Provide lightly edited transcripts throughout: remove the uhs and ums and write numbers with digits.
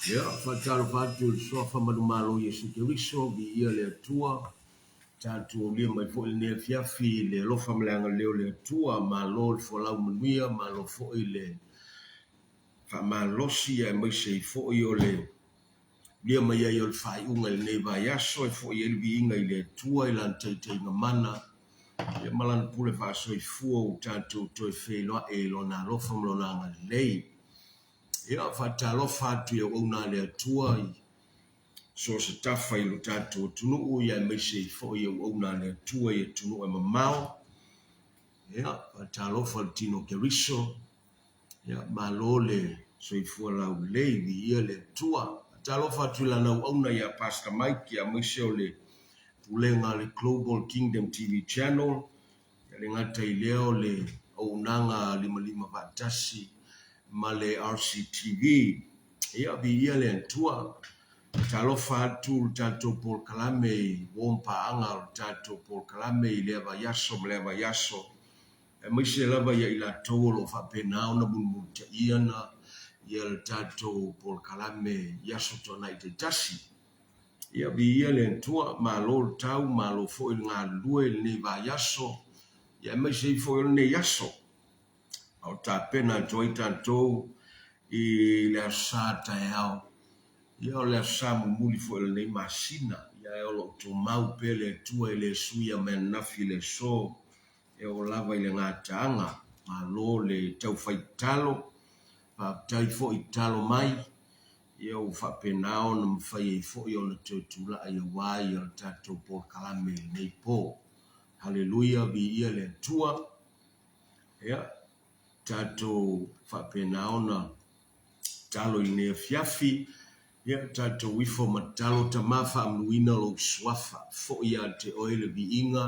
Ya, fatalo fatul so famalo Yesu Keriso bi ia le tua tatu le mai fo le fiafi le lo famlanga le tua ma lo fo la muia ma lo fo ile fa ma lo si e mai sei fo io le mai ia il fai unga le va ya so fo ia bi inga le tua ilan te mana e malan pule fa so fu tatu to fe lo e lo na lo famlo na le ia fatalo fatu ia una le tua so se tafa i lo tatou tunu ia me se fo ia una le tua ia tunu e mamao ia talofa le tino Keriso ia malole so i fu la le ia le tua talofa tu la na una ia Pastor Mike ia me se le pulenga le Global Kingdom TV channel ia le ngata i leo le unanga lima vatasi ma le RCTV ia bi ia le tua talofa tu tato por kalame wompa anga tato por kalame leva yaso e mise lava ya ila tolo fa pena ona bunmuta iana ya tato por kalame yaso tona ite tasi ia bi ia le tua malo tau malo fo il ngalue le va yaso ya mise fo il ne yaso au ta pena toi tato i le sata yao ia o le samu muli fo le nei masina ia o lo to mau pele tua le suia men nafi le so e o lava ile ngataanga ma lo le tau fai talo pa tai fo i talo mai ia o whapenao na mwhai e fōi o na tūtula ai a wai o tātou Paul Kalame nei pō. Hallelujah, vi ia le tua. Ia, tātou whapenao na talo i nea fiafi. Ia, tātou wifo matalo ta mawha amnuina lo swafa. Fōi a te oile vi inga.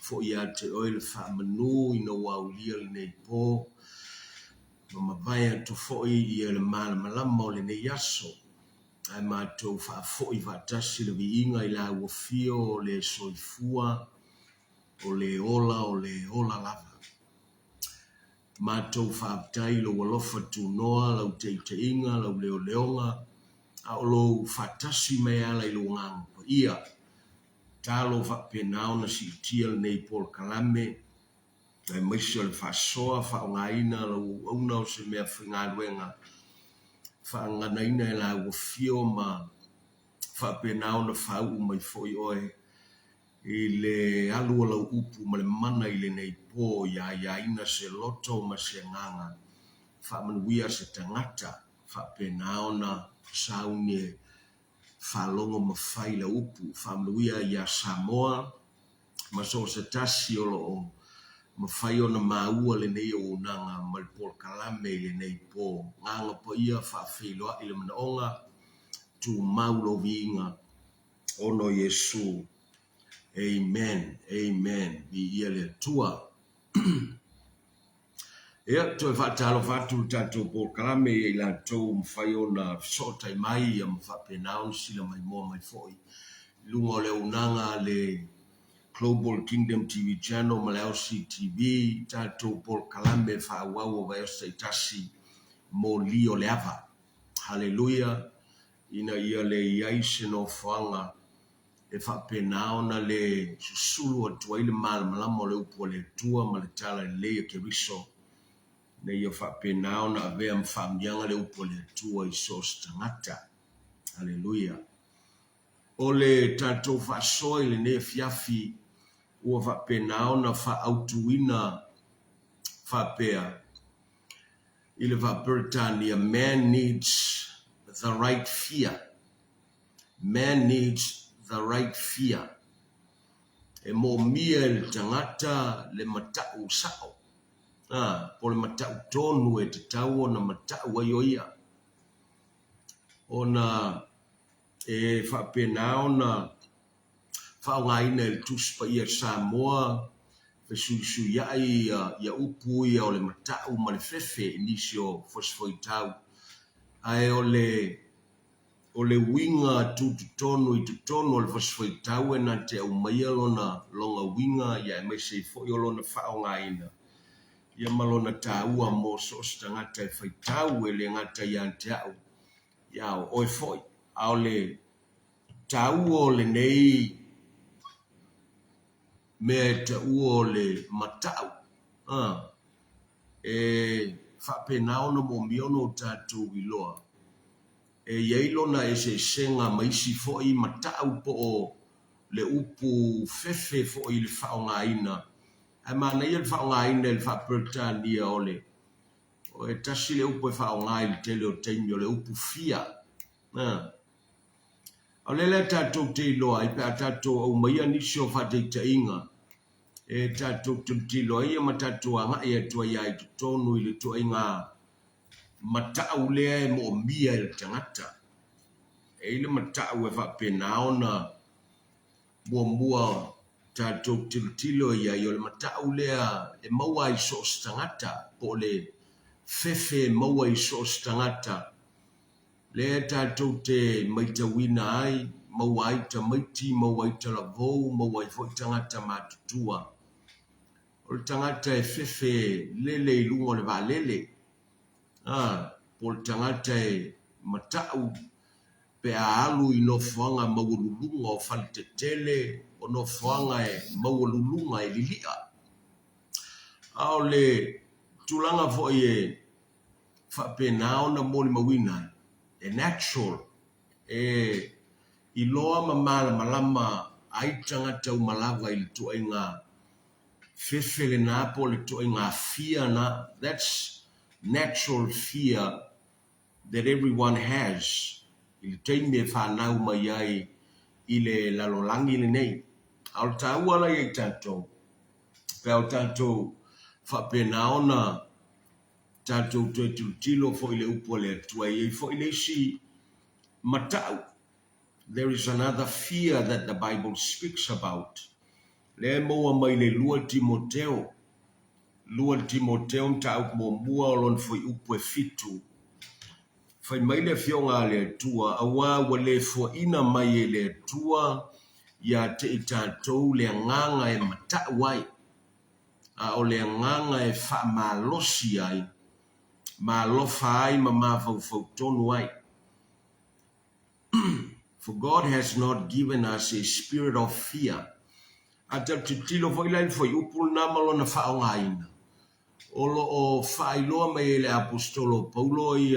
Fōi a te oile wha manu ina waulia le nei pō. Ma vai to foi ia le mal malama o le nei aso ai mātou whaafoi whaatasi le viinga i la uafio o le soifua o le ola lava. Mātou whaaptai lo walofa tu noa lau te inga lau leo leonga a o lo whaatasi mai ala i lo ngang pa ia talo whaapenao na si tia le nei Paul Kalame ai maisi o le whaasoa whaongaina lau auna o se mea whingaluenga whaanganaina e la uafio ma whaapenao na whau mai foi oe i le alua lau upu ma le mana i le nei pō ia ina se loto ma se nganga whaamanuia se tangata whaapenao na sauni e whalongo ma whai la upu whaamanuia ia Samoa ma so se tasi o lo ma whai o na maua le nei o nanga ma le Paul Kalame le nei pō nganga po ia whaafeiloa i le manaonga tu maulo viinga ono Yesu. Amen, amen. Vi ia le tua. Ia, toi whaatalo whatu tātou Paul Kalame i la tau mwhai o na sotai mai ia mwhapenao sila mai moa mai foi. Lungo le unanga le Global Kingdom TV channel, Malausi TV, tātou Paul Kalame whaawau o vaesa i tasi mo lio le ava. Hallelujah. Ina ia le iaise no whanga e whapenao na le susulu atua i le malama le upo le tua ma le tala le ia ke riso. Na ia whapenao na avea mwhaamianga le upo le tua i sos tangata. Hallelujah. O le tātou whaasoi le ne fiafi ua whapenao na whaautuina whapea. I le Whaperitania, man needs the right fear. Man needs the right fear. E mo mia le tangata le matau sao. Po le matau tonu e te tau o na matau ai o ia. O na e whapenao na whaongaina le tuspa ia Samoa fesuisu iai ia upu ia o le matau ma le fefe nisi o fosfoitau. Ai o le winga tonu i tutonu o le fosfoitau e na te au maia lona longa winga ia e meise i fo i o lona whaongaina. Ia malona tāua mo sos tangata e whaitau e le ngata i ante au. Ia o e foi. Ao le tāua o le nei me te uo le matau. E whapenao na mo miono tātou iloa. E iailo na e se senga maisi foi matau po o le upu fefe foi le whaongaina. Ai mana ia le whaongaina le Whaperitania o le. O e tasi le upu e whaongai le tele o teimio le upu fia. O le tātou te iloa i pēr tātou au maia nisi o whateita inga. E tātou te iloa ia ma tātou anga e atua iai tu tonu i le tua inga matau lea e mo mia e le tangata. E ile matau e whapenao na mua tātou tilo ia i o le matau lea e maua i sos tangata po le fefe maua i sos tangata. Le tātou te maita wina ai, maua ai ta maiti, maua ai ta lavou, maua ai foi tangata mātutua. O le tangata e fefe lele i lungo le vālele. Po le tangata e matau pe a alu i no whanga maululunga o whalitetele, o no whanga e maululunga e lilia. Ao le tulanga foi e whapenao na moli mawinai. E natural, e iloa mamala malama ai tangata umalawa i le tua inga fefe le napo le tua inga fear na, that's natural fear that everyone has. Il teime whanau mai ai i le lalolangi le nei. Al tāua la i tātou. Pēo tātou whapena ona tātou tue tilo fo i le upo le atua i fo i le si matau. There is another fear that the Bible speaks about. Le moa mai le lua Timoteo. Lua Timoteo mtau mo mua olon fo i upo e fitu. Fai mai le fionga le atua, awa wale fo ina mai le atua, ya te i tātou le nganga e matau ai. A o le nganga e wha malosi ai, malofa ai ma mawhau tonu ai. For God has not given us a spirit of fear. Ata titilo fo ilai fo i upul namalo na wha o ngaina. Olo o wha iloa mai le apostolo Paulo i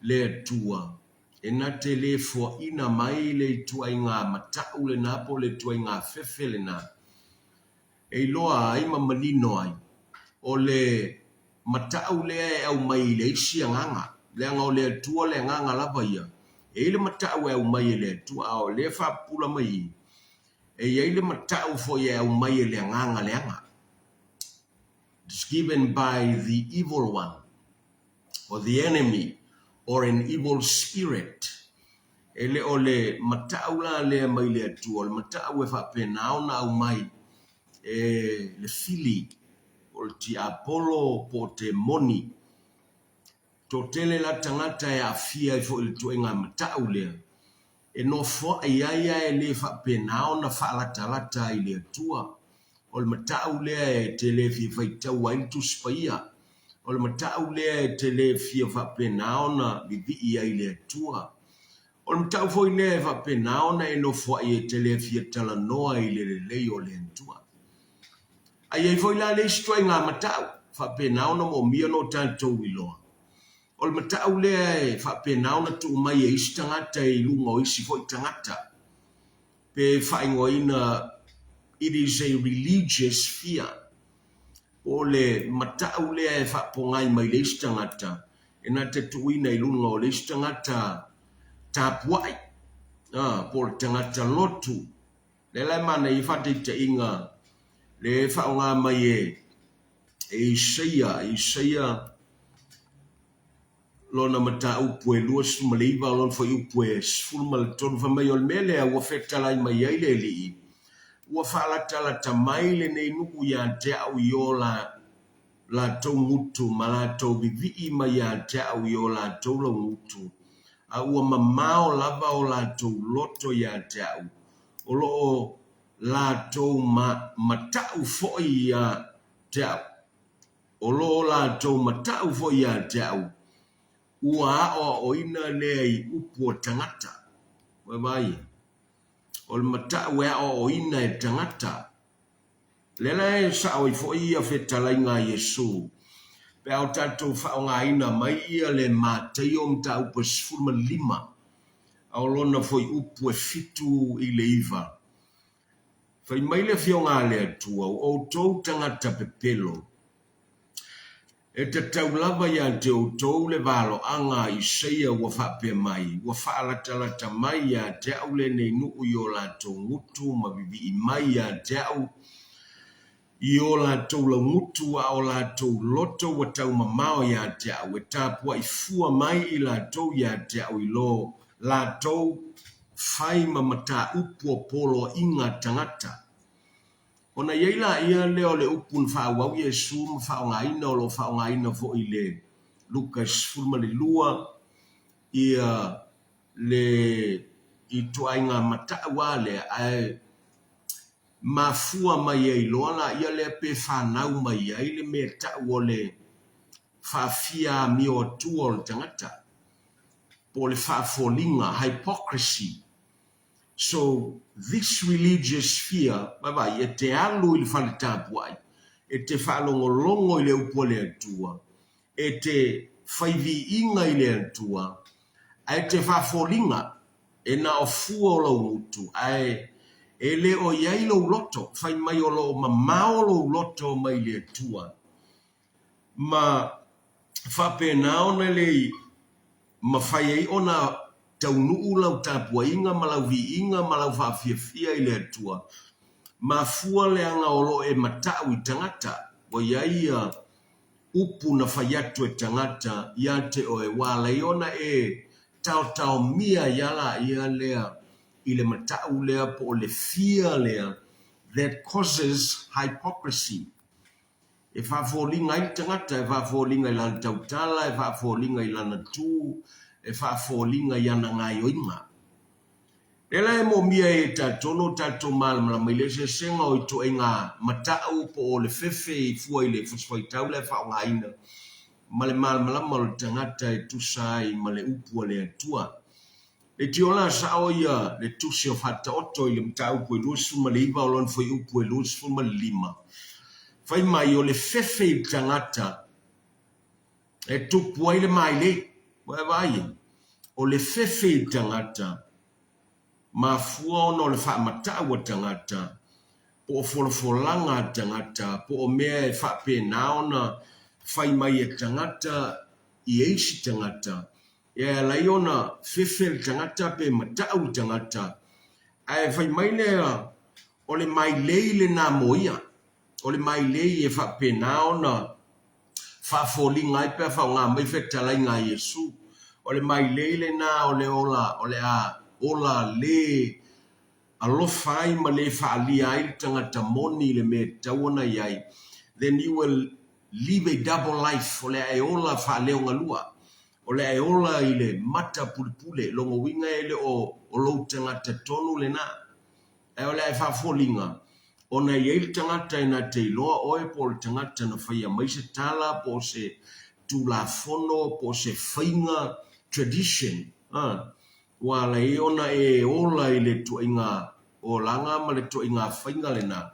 le atua. E na te le fo ina mai le tua i ngā matau le napo le tua i ngā fefe le na. E loa ai ma malino ai. O le matau le au mai le isi nganga. Le anga o le atua le nganga lava ia. E le matau e au mai le atua o le wha pula mai. E ia le matau fo ia au mai le nganga le anga. It's given by the evil one or the enemy or an evil spirit. Ele o le matau la le mai le atua. Le matau e wha penao na au mai. Le fili o ti Apollo po te moni to tele la tangata e afia i fo il tuenga matau lea e no fo ia e le fa penao na fa lata i le tua o le matau lea e tele fi fai tau ai tu spaia o le matau lea e tele fi fa penao na vivi ia i le tua o le matau fo i lea e fa penao na e no fo ia tele fi tala noa i le o le tua. Ai foi la le stoi nga matau fa penao na mo mia no tanto wiloa. O le matau le fa penao na tu mai e istangata i lunga o isi foi tangata. Pe fa ingoina it is a religious fear. O le matau le fa pongai mai le istangata. E na te tuina i lunga o le istangata tapuai. Por tangata lotu. Le lai mana i fa te inga le whaonga mai e Isaia lona mata upu e lua sumaleiva lona fo upu e sfulma le tonu fa mai o le mele a ua whetalai mai ai le li ua whaalatala ta mai le nei nuku ia te au i o la tau ngutu ma la tau vivi mai ia te au i o la tau la ngutu a ua mamao lava o la tau loto ia te au o loo la tau matau fo ia te au. O lo la tau matau fo ia te au. Ua o ina lei upu o tangata. Wai. O le matau e o ina e tangata. Lela e sa o i fo ia whetala ngā Yesu. Pe au tatou whao ngā ina mai ia le mātei o mta upu sfulma lima. Au lona fo i upu e fitu i le iwa. Fai mai le fionga le atua o tou tangata pepelo. E te tau lava ia te o tou le valo anga i seia ua whape mai. Ua whaalatala mai ia te au le nei nuu i o la tau ngutu ma vivi i mai ia te au. I o la tau la ngutu a o la tau loto wa tau mamao ia te au. E tāpua i fua mai i la tau ia te au i lo. La tau fai mamata upu o polo inga tangata. Ona yeila ia leo le upun whawau Yesu ma whaongaina o lo whaongaina fo i le Lukas fulma le lua ia le i tuainga matawa le ai mafua mai ai loala ia le pe whanau mai ai le me tau le whawhia mi o tua o tangata. Po le whafolinga, hypocrisy. So this religious fear, baba, e te alu il fale tapuai, e te whalongolongo i le upo le atua, e te whaivi inga i le atua, e te whafolinga, e na o fua o lau mutu, e le o iai lau loto, whai mai o lau mamao lau loto mai le atua. Ma whapenao na lei, ma fai ai ona taunuu lau tapua inga ma lau vi inga ma lau whaafia i le atua. Ma fua le anga olo e matau i tangata o iaia upu na fai atu e tangata ia te o e wala i ona e tau mia yala ia lea i le matau lea po o le fia lea that causes hypocrisy. E whaafolinga i tangata, e whaafolinga i lana tautala, e whaafolinga i lana tū, e whaafolinga i ana ngai oinga. Ela e mo mia e tatono tato malama mai le se senga o ito e ngā matau po o le fefe i fua i le fusfaitau le whao ngaina. Ma le malama o le tangata e tusai ma le upu le atua. E ti ola sa o ia le tusi o fata oto i le matau po i lusu ma le iwa o lon foi upu e lusu ma le lima. Fai mai o le fefe i tangata e tupu ai le mai le. Vai o le fefe i tangata ma fua ono le wha matau a tangata po o folfolanga tangata po o mea e wha pēnā ona whai mai e tangata i eisi tangata e lai ona fefe tangata pe matau tangata ai whai mai lea o le mai leile nā moia o le mai lei e wha pēnā ona wha fōlinga i pēwha o ngā mai whetalai ngā Iesu o le mai leile nā o le ola o le a ola le alofa ai ma le whaalia ai tangata moni le me tauana iai, then you will live a double life o le ai ola whaaleo ngalua, o le ai ola i le mata pulipule, longo winga e le o lou tangata tonu le na, e o le ai whaafolinga, o na iei tangata ina te iloa oe po le tangata na whaia maise tala po se tulafono, po se whainga tradition, wa la iona e ola i le tu inga o langa ma le tu inga whainga le na.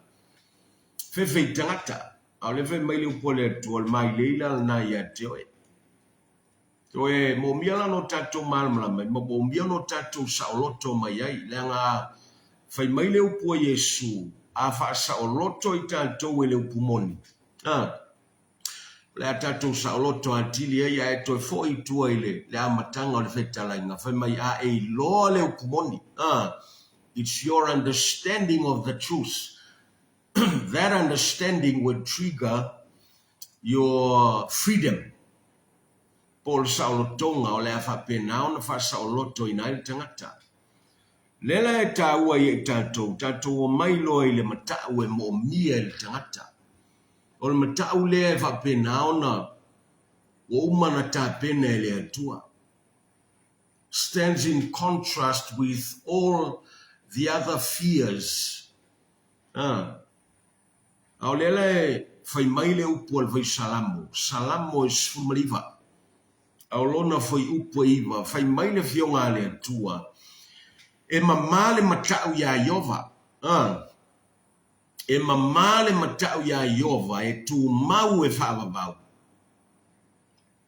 Fefe i tangata, au le fe mai le upo le tu al mai leila na ia te oe. To e mo miala no tato malmala mai, mo mia no tato saoloto mai ai, le anga fai mai le upo Yesu, a fa saoloto i tato e le upo moni. Le atato saoloto atili e to fo i tua ile le amatanga o le fetala inga fai mai a e loa le upumoni. It's your understanding of the truth. That understanding will trigger your freedom. Paul saolotonga o le afa pena ona fa saoloto ina il tangata. Lela e taua i tato o mai loa ile matau e mo mia il tangata. O le matau lea e whapena ona o umana tā pena e lea tua. Stands in contrast with all the other fears. Au lela e whai mai le upu al vai salamo. Salamo e sfumariva. Au lona whai upu e iwa. Whai mai le fionga lea tua. E mamale matau ya Iova. E mamale matau ya Iova e tu mau e whaavavau.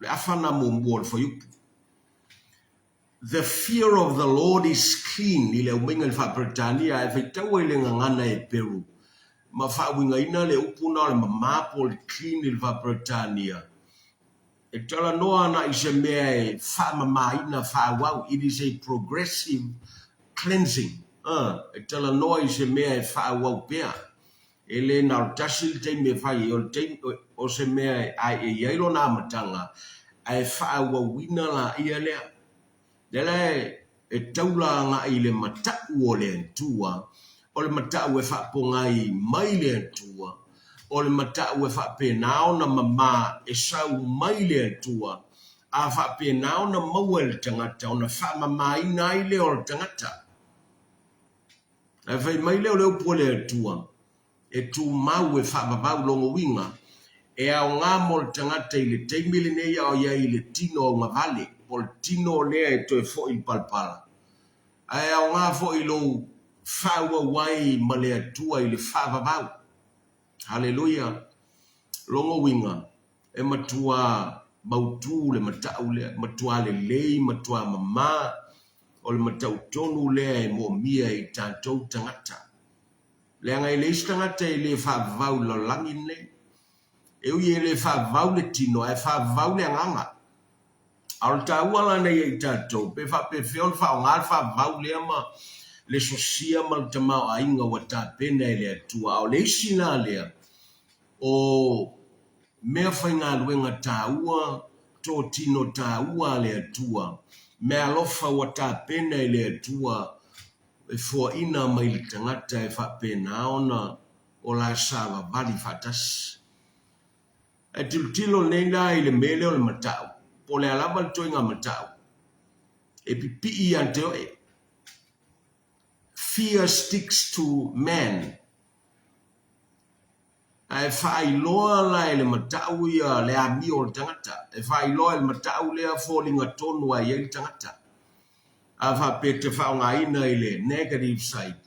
Le afana mumbuol for you. The fear of the Lord is clean. Ile umenga le whaapretania e whaitau e le ngangana e Peru. Ma whaawinga ina le upuna le mamapo le clean le whaapretania. E tala noa na ise mea e whaamamaina whaawau. It is a progressive cleansing. E tala noa ise mea e whaawau pea. Ele na tasil te me fai o se mea ai e yailo na matanga ai fa wa wina la ia le dele e taula nga ile mata o le tua o le mata e fa pongai mai le tua o le mata e fa penao na mama e sau mai le tua a fa penao na mawel tangata ona fa mama ina ile o tangata e fa mai le po le tua e tu mau e whaababau longo winga, e au ngā mol tangata i le teimile nei au ia i le tino o ngā vale, o le tino lea e toi fo i palpala. E au ngā fo i lo whaua wai ma le atua i le whaababau. Hallelujah. Longo winga, e matua mautu le matau le, matua le lei, matua mama, o le matau tonu lea e mo mia i tātou tangata. Le anga i le istangata i le whaavau lo langi nei. E ui e le whaavau le tino, e whaavau le anganga. Al ta wala na ye tato pe fa pe fion fa ngal fa va le ma le sosia mal tama ainga wata pena le tua o le sina le o me fa nga luenga ta ua to tino ta ua le tua me alofa wata pena le tua e fo ina mai tangata e fa pena ona o la sava vali fatas e tilo nei la ile mele o le matau po le alaba le toinga matau e pipi ante o e fear sticks to man e fai loa la ele matau ia le ami o le tangata e fai loa le matau lea falling tonu a ia le tangata a fa pete fa nga ina ile negative side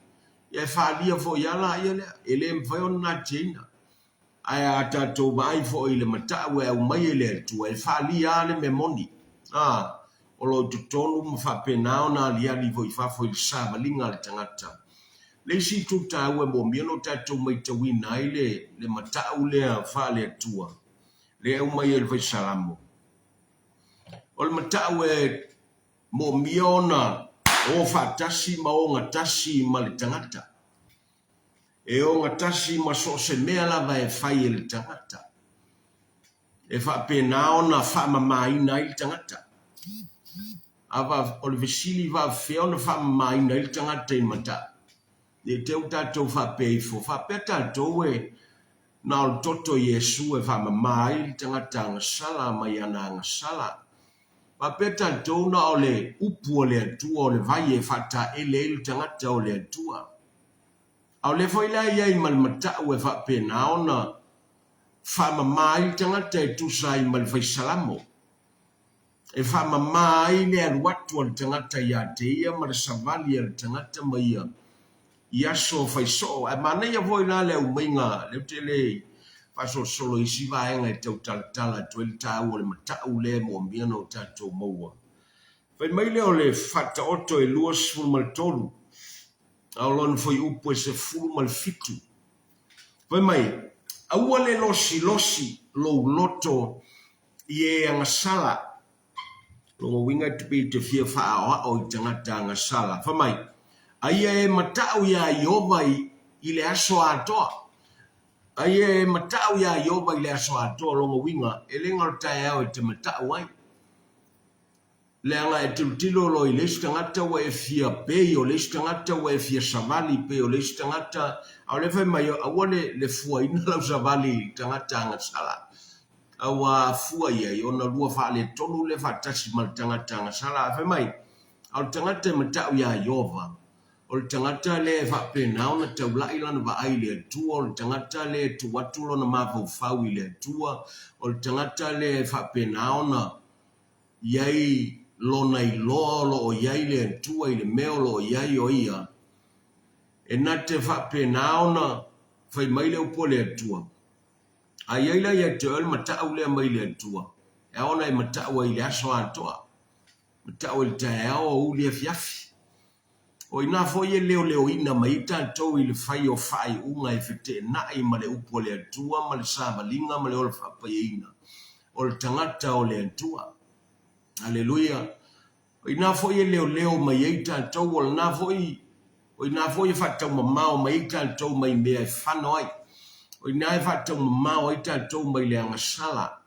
e fa lia fo yala ile ele mfai ona china ai ata to vai fo ile matau e mai ile tu e fa lia le memoni o lo tonu mfa pena ona lia li vo fa fo il sa linga le tangata le si tu ta we mo mieno ta to mai te wina ile le matau le fa le tua le mai il vai salamo o le matau e mo miona o fatasi ma o ngatasi ma le tangata e o ngatasi ma so se mea lava e fai le tangata e fa pena ona fa mamaina il tangata ava o le vesili va feona fa mamaina il tangata in mata e te utato fa peifo fa peta towe na o toto Yesu e fa mamai il tangata ngasala mai ana ngasala pa peta tona o le upu o le tua o le vai e fata ele il tangata o le tua au le foi la ia i malmata o e fa pena ona fa mamai tangata e tusai mal fai salamo e fa mamai le aruatu o tangata ia te ia mar savali o tangata mai ia so fai so e mana ia voi la le uminga le tele fa so solo isi va e te tala to il ta o le mata o le mo miano tato moa fai mai le o le fata oto e luas fu mal tolu au lon foi upo e se fu mal fitu fai mai aua le losi lo loto ie angasala lo winga te fia fa o tangata angasala fai mai aia e matau ia Iova i le aso atoa. Aia e matau ia Iova i le aso atoa longa winga. E le ngartai au e te matau ai. Le anga e tilo lo i lesu tangata wa e fia pei o lesu tangata wa e fia savali pei o lesu tangata. Au le fai mai awane le fua ina lau savali tangata angasala. Awa fua ia i ona lua fa le tonu le fa tasi mal tangata angasala. Fai mai au tangata matau ia Iova. O le tangata le fa pena ona tau lai lana va ai le tua o le tangata le tu watu lona mafau fau i le tua o le tangata le fa pena ona iai lona i loa lo o iai le tua i le meo lo o iai o ia e na te fa pena ona fai mai le upo le tua a iai la ia te o le matau le mai le tua e ona i matau i le aso atoa matau i le tae ao o uli e fiafi o ina fo ye leo ina mai tantou i le fai o fai unga e fete na i ma le upo le atua ma le savalinga ma le ola whapaina o le tangata o le atua. Aleluia. O ina fo ye leo mai e tantou o na fo i fatau mamao mai tantou mai mea e whano ai. O ina e fatau mamao i tantou mai le angasala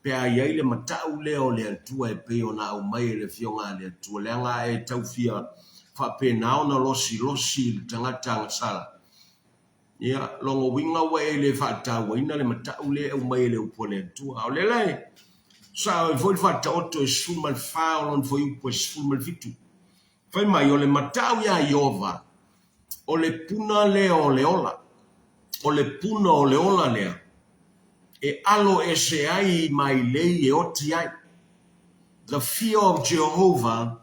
pe a iai le matau leo le atua e peo na au mai le fionga le atua le anga e tau fia fa pena ona losi tangata ngasala ia longo winga wa ele fa ta wa ina le mata ule o mai le upole tu au le lai sa foi fa ta otto e sumal fa on foi po sumal fitu fai mai o le mata ya Iova o le puna le o le ola o le puna o le ola le e alo e se ai mai le e oti ai the fear of Jehovah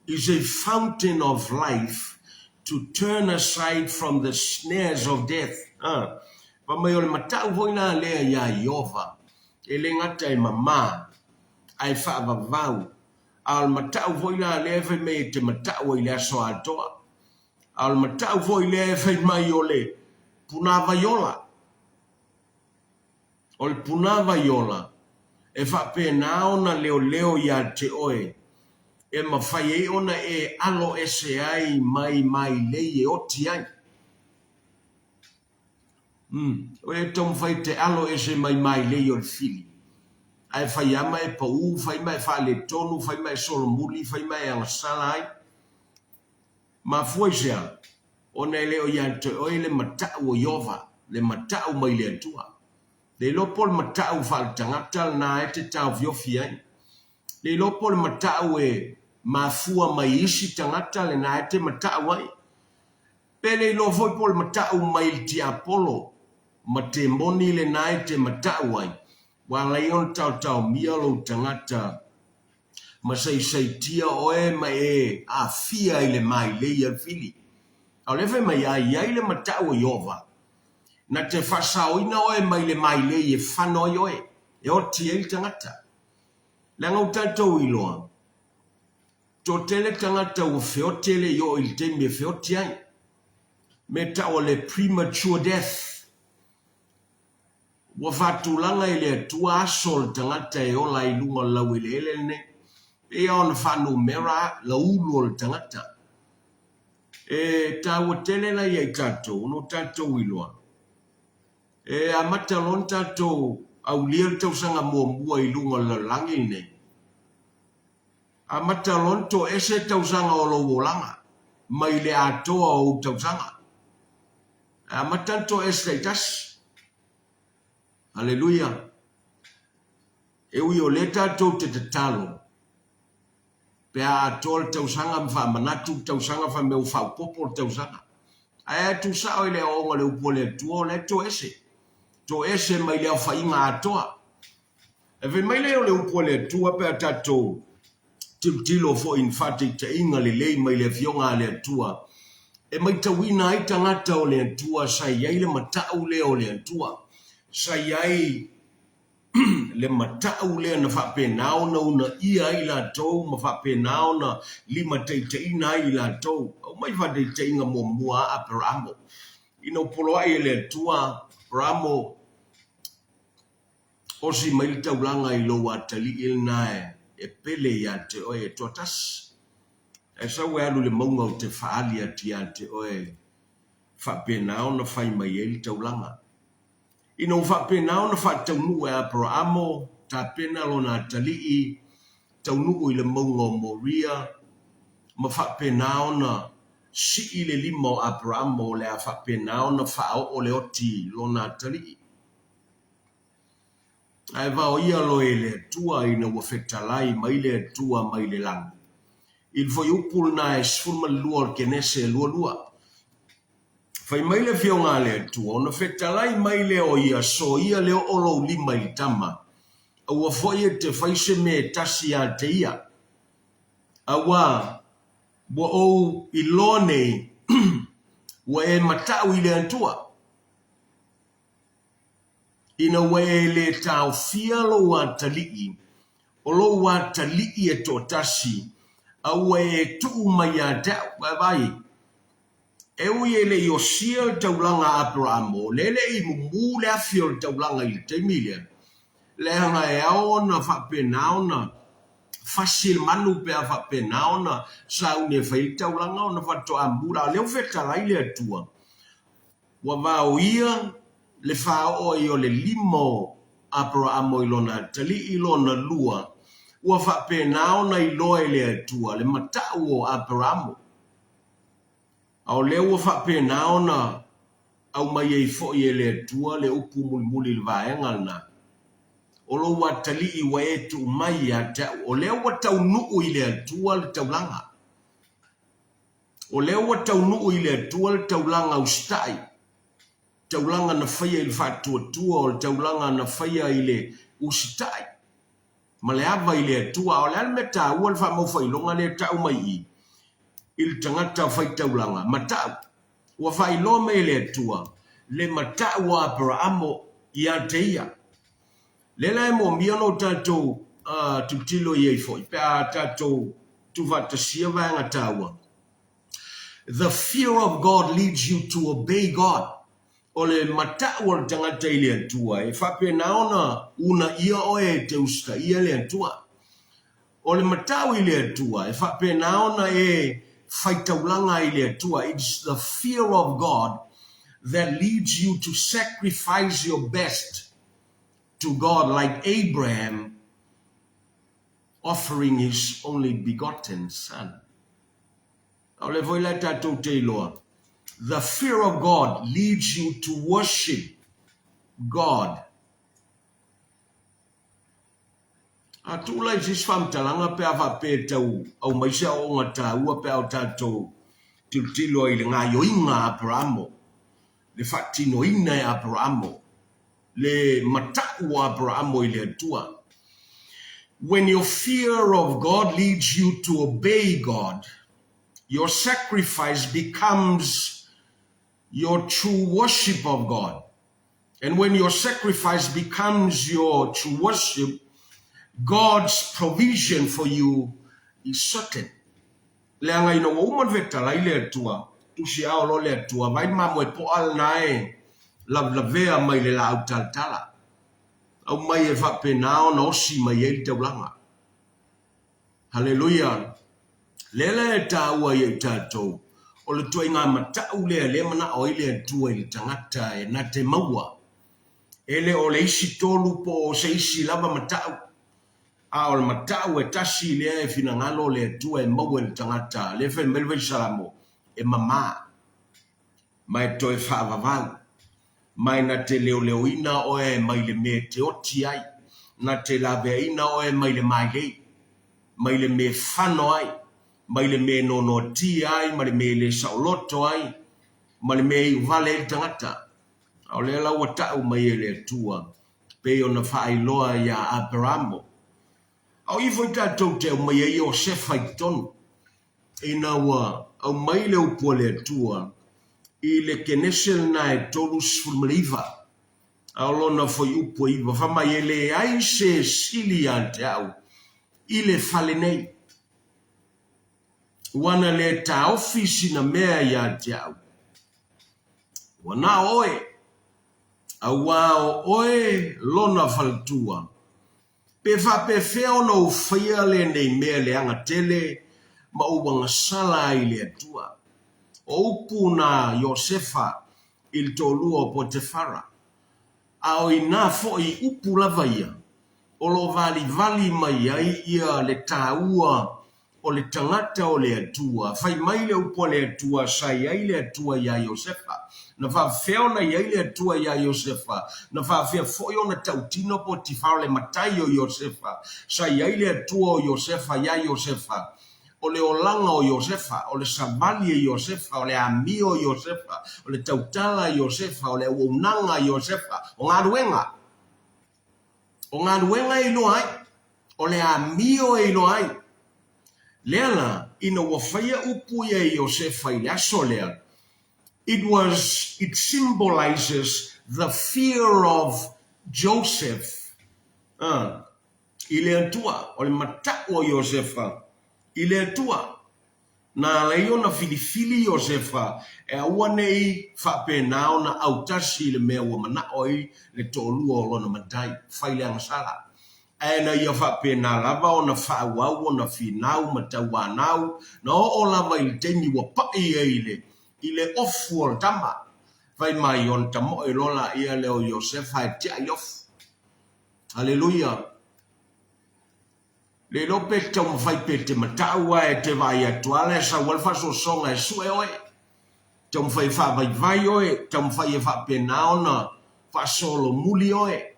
is a fountain of life to turn aside from the snares of death. Pamai o le matau voina lea ia Iova. E le ngata e mama. Ai whaavavau. Al matau voina lea fe me te matau i le aso atoa. Al matau voina lea fe mai o le punava iola. O le punava iola. e whape na ona leo ia te oe, e mawhai e ona e alo ese ai mai lei e oti ai. O e tom whai te alo ese mai lei o le fili. Ai whai ama e pau, whai mai whale tonu, whai mai solomuli, whai mai angasala ai. Ma fuai sea, ona leo ia te oe le matau o Iova, le matau mai le atua. Le lopo le matau whal tangata na e te tau viofi ai. Le lopo le matau e mafua mai isi tangata le na e te matau ai. Pe le lo foi po le matau mai ti Apollo, ma te moni le na e te matau ai. Wa lai on tau mia lo tangata, ma sei tia oe mai e a fia ile mai le ia fili. Au lewe mai ai le matau o Iova. Na te whasao ina oe mai le e whanoi oe. E o tia il tangata. Langa o tātou iloa. Tō tele tangata o whiotele i o il te me whioti ai. Me ta o le premature death. Wa whatulanga i le atua asol tangata e ola i lunga lau i le elene. E on whanu mera la ulu o le tangata. E ta o tele la i tātou, no tātou iloa. E a matalon tātou au lia tau sanga mua i lunga la langi nei. A matalon to ese tau sanga o lo wolanga. Mai le atoa o tau sanga. A matanto ese itas. Hallelujah. E ui o le tātou te talo. Pe a atoa tau sanga mwha manatu tau sanga wha meu whau popo tau sanga. A tu sao i le onga le upole tuo le to ese. To ese mai leo whainga atoa. E ve mai leo le upole tua pe a tatou tilo fo infati te inga le lei mai le fionga le tua. E mai tawina ai tangata o le tua sa iai le matau leo le tua. Sa iai le matau leo na whape nao na una ia i la tau ma whape nao na lima te ina i la tau. O mai whate te inga mua a Paramo. Ino polo ai le tua Paramo osi mai taulanga i loa tali il nae e pele ia te oe e totas. E sa ue alu le maunga o te whaali ati a te oe whapenao na whai mai e li taulanga. Ino whapenao na whataunu e a Paramo ta pena lo na tali i taunu i le maunga o Moria ma whapenao na si i le lima o a Paramo le a whapenao na whao o le oti lo na tali i. Ai vao ia lo e le tua ina wafetalai mai le tua mai le lang. Il foi upul na e sfurma lua kenese lua. Fai mai le fionga le tua, ona fetalai mai le o ia so ia le olo lima i tama. Awa foi e te faise me tasi a te ia. Awa, wa o ilone wa e matau i le antua. Ina wae le tau fia lo wa talii, o lo wa talii e to tasi, a wae tu mai a tau, vai. E ui ele i o sia taulanga a Paramo, lele i mumu le afio taulanga i te milia. Le hanga e aona whapenao na, fasil manu pe a whapenao na, sa une whai taulanga o na whato ambura, leo whetalai le atua. Wa vau ia, le whao i o le limo a Paramo i lona tali i lona lua, ua whapenao na i loe le atua, le matau o a Paramo. Au leo ua whapenao na au mai ei fo i le atua le upu muli le vaenga na. O lo wa tali i wa etu mai a tau, o leo wa tau nuu i le atua le taulanga. O leo wa tau nuu i le atua le taulanga ustai. Taulanga na whaia i le whatua tua o le taulanga na whaia i le usitai. Ma le awa i le atua o le almeta ua le whamau whailonga le tau mai i. Il tangata whai taulanga. Matau. Ua whailo me le atua. Le matau a Paramo i a te ia. Le lai mo miano tatou tutilo i ei foi. Pe a tatou tuvatasia vanga taua. The fear of God leads you to obey God. ole mata wal tangata ile tua e fape naona una ia oe te uska ia le tua ole mata ile tua e fape naona e faitaulanga ile tua. It's the fear of God that leads you to sacrifice your best to God, like Abraham offering his only begotten son. Ole voila tatou te iloa. The fear of God leads you to worship God. Atula is fam talanga pe ava pe tau au maisha o ngata ua pe au tatou tiltilo ile nga yo inga Abrahamo le fatino ina Abrahamo le mataku Abrahamo ile tua. When your fear of God leads you to obey God, your sacrifice becomes your true worship of God. And when your sacrifice becomes your true worship, God's provision for you is certain. Leanga ino woman veta la ile tua, tusi ao lo le tua, vai mamo e po al nae, la vea mai le la autal tala. Au mai e va penao na osi mai e te ulanga. Hallelujah. Lele e ta ua e tatou. O le tua inga matau le mana o ile tua i tangata e na te maua. Ele o le isi tolu po o se isi lava matau. A o le matau e tasi le e fina ngalo le tua e maua le tangata. Le fe melwe salamo e mama. Mai toi whaavavau. Mai na te leo ina o e mai le me te oti ai. Na te lawe ina o e mai le mai lei. Mai le me whano ai. Mai le me nono ti ai, mai le me le sauloto ai, mai le me vale il tangata. Au le la watau mai le tua, pe o na whailoa ya Abrahamo. Au ifo i tatou te au mai e o sefa i tonu. Ina wa, au mai le upo le tua, i le kenesel na e tolus fulmaliva. Au lona foi upo iwa, whamai e le ai se sili ante au, i le fale nei. Wana le ta ofisi na mea ya tiau. Wana oe. Awao oe lona faltua. Pe fa pe feo no ufaya le nei mea le anga tele. Ma uwanga sala ile atua. O upu na Yosefa il tolua Potefara. Ao ina fo i upu lava ia. O lo vali mai ai ia le taua. O le tangata o le atua, fai mai le upo le atua, sai ai le atua ya Yosefa. Na fa feona ya le atua ya Yosefa. Na fa fea foio na tautino Potifara le matai o Yosefa. Sai ai le atua o Yosefa ya Yosefa. O le olanga o Yosefa, o le sabali e Yosefa, o le ami o Yosefa, o le tautala Yosefa, o le unanga Yosefa, o ngā ruenga. O ngā ruenga ilo ai, o le ami o ilo ai. Lela ina wafaya upu ya Yosefa ile asolea. It symbolizes the fear of Joseph. Ile atua o le matau o Yosefa. Ile atua na leiona filifili Yosefa e aua nei whapenao na autasi le mea wa mana oi le tolua o lona madai whaile angasala. Aina ia whapena lava o na whaawau o na whinau matawanau na o lava i tengi wa pai eile i le ofu o tama vai mai on tamo e lola ia leo Yosef hai tia iof. Hallelujah. Le lope tamo vai pete matawa e te vai atuale sa walfa so songa e sue oe. Tamo vai vai oe, tamo vai e whapena o na whasolo muli oe.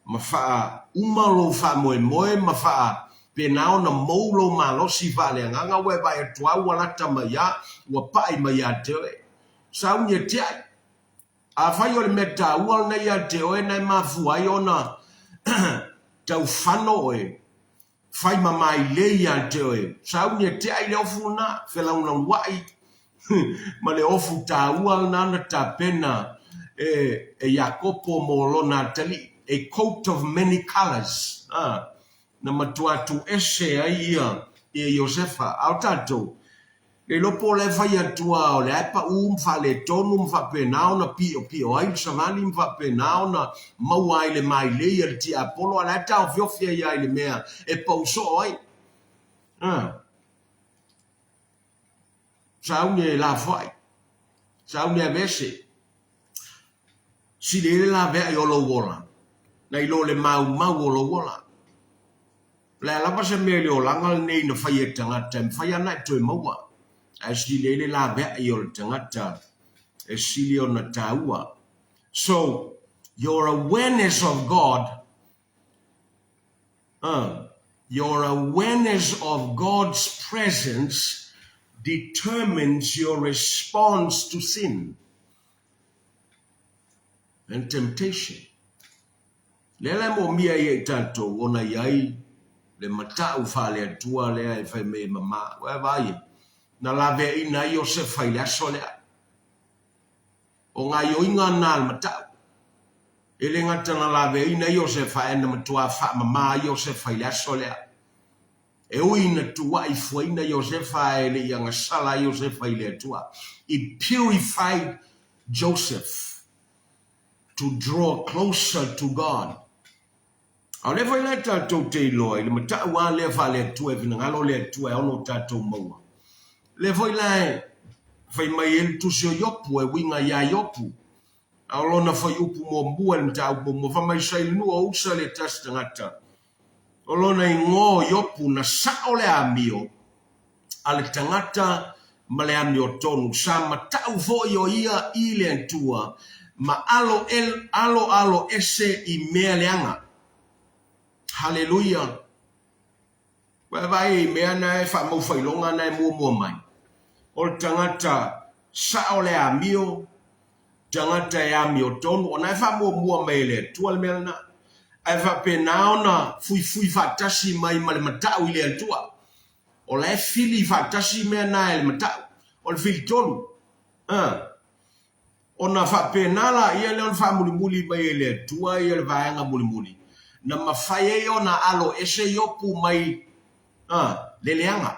Ma fa umalo fa moe ma fa penao na moulo malo si vale nganga we ba e tua wala tama ya wa pai ma ya te sa unye te a fa yo le meta wal na ya te o na ma fu ayona tau fano e fai ma mai le ya te o sa unye te ai le ofuna fela una wai ma le ofu ta wal na ta pena e Jacopo molona tali. A coat of many colors. Na matuatu ese ai ia e Yosefa au tatou. le lopo le fai atua o le aipa fa le tonu fa penao na pio ai savali fa penao na mauai le mai le ia ti apolo ala ta fiofia ia le mea e pauso ai saune la fai saune avese si le la ve io lo vola nei lo le mau lo vola la la pa se me le o langal nei no fai e tangata fai ana to maua si le la ve io le tangata e si le ona taua. So your awareness of God, your awareness of God's presence determines your response to sin and temptation. Lela mo mia ye tanto ona yai le matau fa le tua le ai fa me mama wa vai na la ve ina yo se fa le sole o nga yo inga na matau ele ngata na la ve ina yo se fa na matua fa mama yo se fa le sole e o ina tua I fo ina yo se fa le yanga sala yo se fa le tua. It purified Joseph to draw closer to God. Au le vai le tātou te loa, le mata wa le fa le tua vina ngalo le tua ono tātou maua. Le vai le fai mai el tu sio yopu e winga ya yopu. Au lona fai upu mo mbua le mta upu mo fa mai sai nua usa le tas tangata. O lona I ngō yopu na sao le amio ale tangata ma le amio tonu sa matau fo yo ia I le antua ma alo ese I mea leanga. Hallelujah. Vai mea na e fa mo fai longa na e mo mai. O tangata sa o le amio tangata e amio tonu o na e fa mo mai le tua le mea na e fa penao na fui fatasi mai ma le matau I le tua. O le fili fatasi mea na e le matau. O le fili tonu. O na fa penala ia le on fa muli mai le tua ia le vaenga muli. Na mawhai o na alo ese yopu mai le leanga.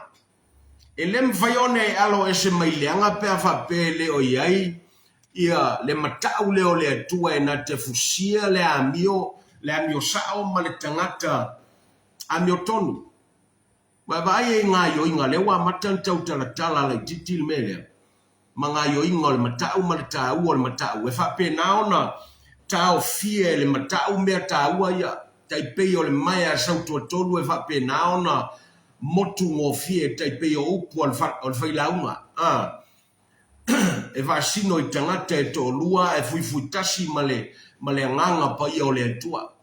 E le mwhai o ne alo ese mai leanga pe a whapele o iai ia le matau leo le atua e na te fusia le amio sao ma le tangata amio tonu. Vai e ngā yo inga le wa matan tau talatala le titil mele. Ma ngā yo inga le matau ma le tau o le matau. E whapena ona tau fie le matau mea tau ia. Taipei o le mai a sautua tolu e whapena ona motu ngō fie taipei o upu o le whailaunga. E whasino I tangata e tō lua e fuitasi ma le nganga pa ia o le atua.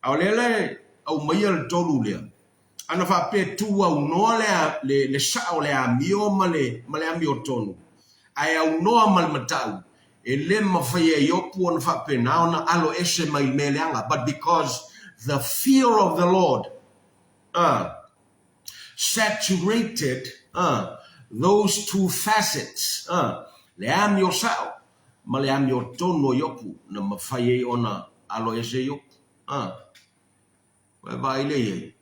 Au le au mai le tolu lea. Ana whape tu au noa le sao le amio ma le amio tonu. Ai au noa ma le matau. E le mawhai e yopu on whapena ona alo ese mai meleanga. But because the fear of the Lord saturated those two facets. Le amio sao ma le amio tono yopu na mawhai e ona alo ese yopu. Vai le ye.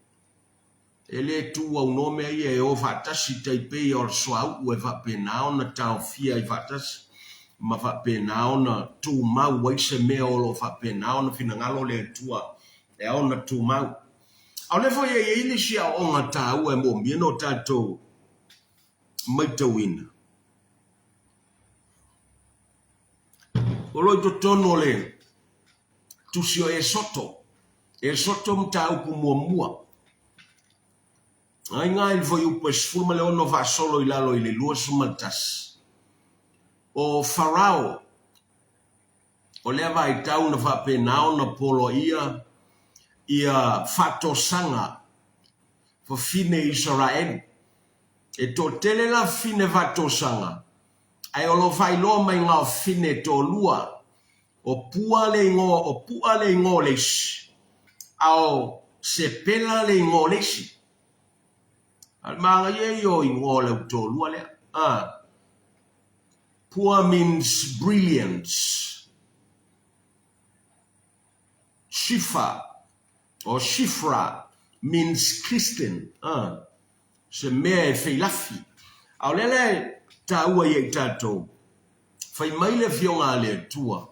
Ele tu au nome e o fatasi taipei o swau e whapena ona tau fia I fatasi. Ma whapena ona tu mau waise mea o lo whapena ona fina ngalo le tua e ona tu mau. Au le fo ye ili sia o ngā tāu e mo mieno tātou maitawina. O loi to tono le tusio e soto mta upu mua. Ai ngā il foi upu e sfuma le ono va solo I lalo I le lua sumaltas. O Farao o lea vai tau na whapena ona polo ia whatosanga for fine Israel. E to tele la fine whatosanga. Ai olo vai loa mai ngā fine to lua o pua le ingo lesi. Ao se pela le ingo lesi. Al manga ye yo ingo le to lua lea. Pua means brilliance. Shifa or Shifra means Christian. Se mea e feilafi. Au lele ta ua ye tato. Fai mai le fionga le tua.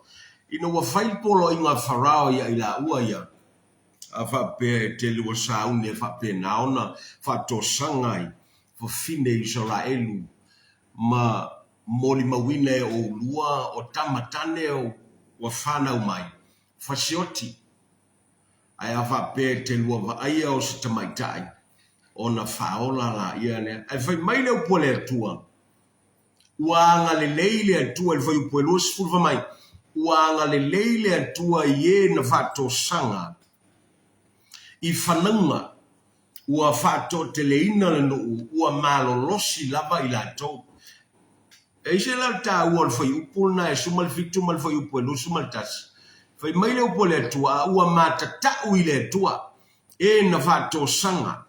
Ina wa fai polo inga farao ya ila ua ya. A fa pe te lua saune fa pe naona fa to sangai fa fine Israelu ma moli mawine o lua o tamatane o wa fana umai. Fa sioti. Ai a fa pe te lua va aia o se tamaitai. Ona faola la ia ne. Ai fai mai le upole tua. Uanga le leile atua il vai puelos fulva mai. Uanga le leile atua ye na fato sanga. I fananga. Ua fato te leina le no ua malo losi lava i la to. E se la ta ua il vai upulna e sumal fitu mal vai puelos sumal tas. Fai mai le upole atua ua mata tau i le atua. E na fato sanga.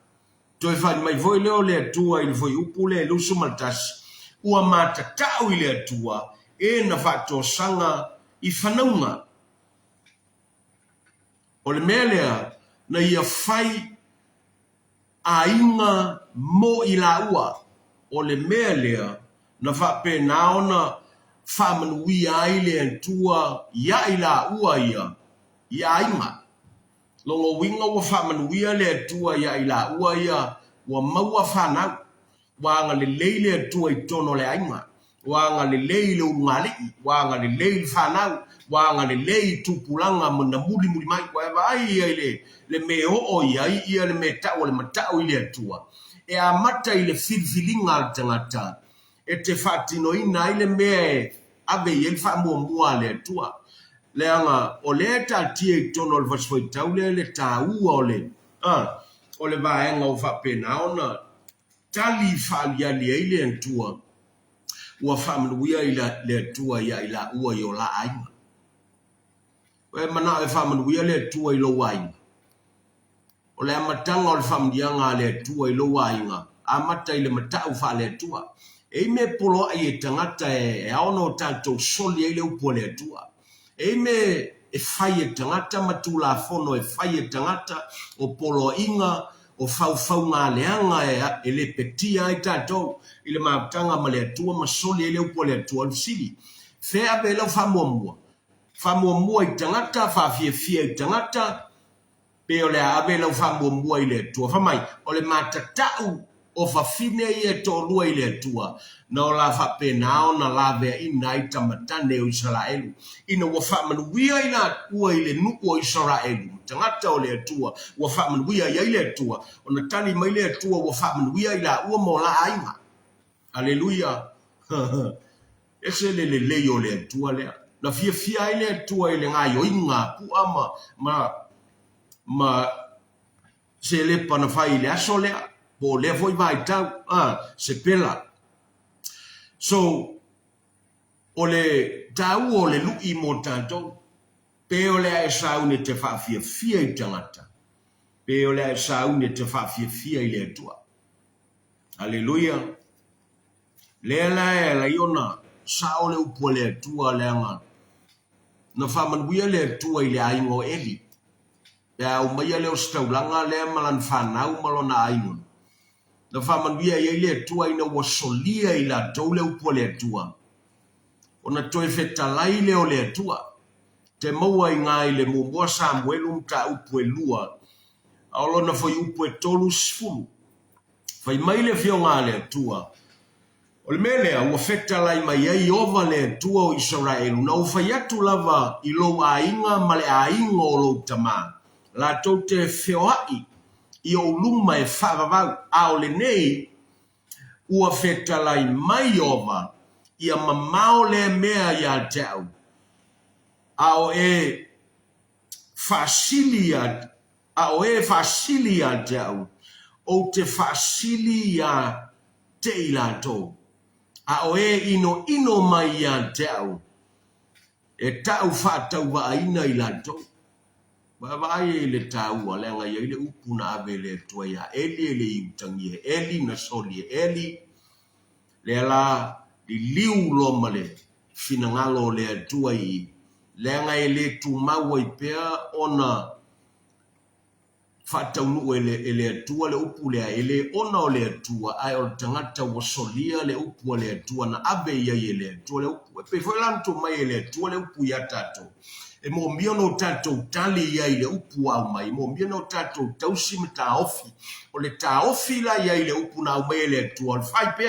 Toi fai mai voi leo le atua il vai upule lu sumal tas. Ua mata tau i le atua e na fato sanga i whanaunga. O le melea na ia fai a inga mo i la ua. O le melea na whape naona whamanui ai le atua ia i la ua ia inga. Longo winga wa whamanui le atua ia i la ua ia wa maua whanau. Wanga le leile atua i tono le ainga. Wanga le leile ungali. Wanga le leile whanau. Wanga le leile tupulanga muna muli mai. Wanga ai ia le me o ia le me tau le matau i le atua. E a mata i le filfilinga al tangata. E te whatino ina i le mea ave i el whamua mua le atua. Le anga o le ta tia i tono le vasfoi tau le ta ua o le. O le vaenga o whapena ona. Tali falia le ile antua. Ua whamanuia i le atua ia i la ua i o la ainga. Oe mana e whamanuia le atua i lo ainga. O le amatanga o le whamdianga le atua i lo ainga. Amata i le matau wha le atua. E me polo ai e tangata e aono tātou soli e le upo le atua. E me e whai e tangata matula fono e whai e tangata o polo inga o fau ngā leanga e le petia i tātou i le maaputanga ma le atua ma soli e le upo le atua le sili. Whea pe lau whamuamua. Whamuamua i tangata, whawhiawhia i tangata, pe o le abe lau whamuamua i le atua. Whamai, o le matatau o whawhine i e tōlua i le atua. Na o la whapenao na lawea ina i tamatane o Israelu. Ina wa whamanuia i la ua i le nuku o Israelu. Tangata o le atua, wa whamanuia i le atua. O na tani mai le atua, wa whamanuia i la ua mo la ainga. Aleluia. Ese le lei o le atua lea. Na fia i le atua i le ngai o inga pua ma se le pana whai le aso lea. Po le foi vai tau, se pela. So, o le tau o le lui mo tanto, pe o le e saune te whawhia i tangata. Pe o le e saune te whawhia i le atua. Aleluia. Lela e la iona, sao le upo le atua le anga. Na whamanuia le atua i le aingo eli. Pea umaia le o staulanga le malan whanau malona aingon. Na whamanuia i le atua ina wasolia i la taule upo le atua. O na toe whetalai le o le atua. Te maua i ngā i le mumua Samuelu mta upo e lua. Aolo na whai upo e tolu sfulu. Whai mai le whio ngā le atua. O le melea ua whetalai mai ai ova le atua o Israelu. Na uwhai atu lava i lo a inga ma le a inga o lo tama. La tau te whiohai. I o luma e whavavau a o le nei ua whetalai mai ova i a mamao le mea i a tau. A o e whasili a tau. O te whasili a te ilato. A o e ino mai i a tau. E tau whatau wa aina i lato. Vai le tau ale nga ye le upuna ave le tua ya eli le utangi eli na soli eli le la di liu lo male finangalo le tua i le nga ele tu mawa i pea ona Fata unu ele tua le upu le ele ona le tua ai o tangata o solia le upu le tua na abe ia ele tua le upu pe foi lanto mai ele tua le upu ya tato e mo mio no tato tali ia le upu au mai mo mio no tato tausi mta ofi o le ta ofi la ia le upu na mai le tua fai pe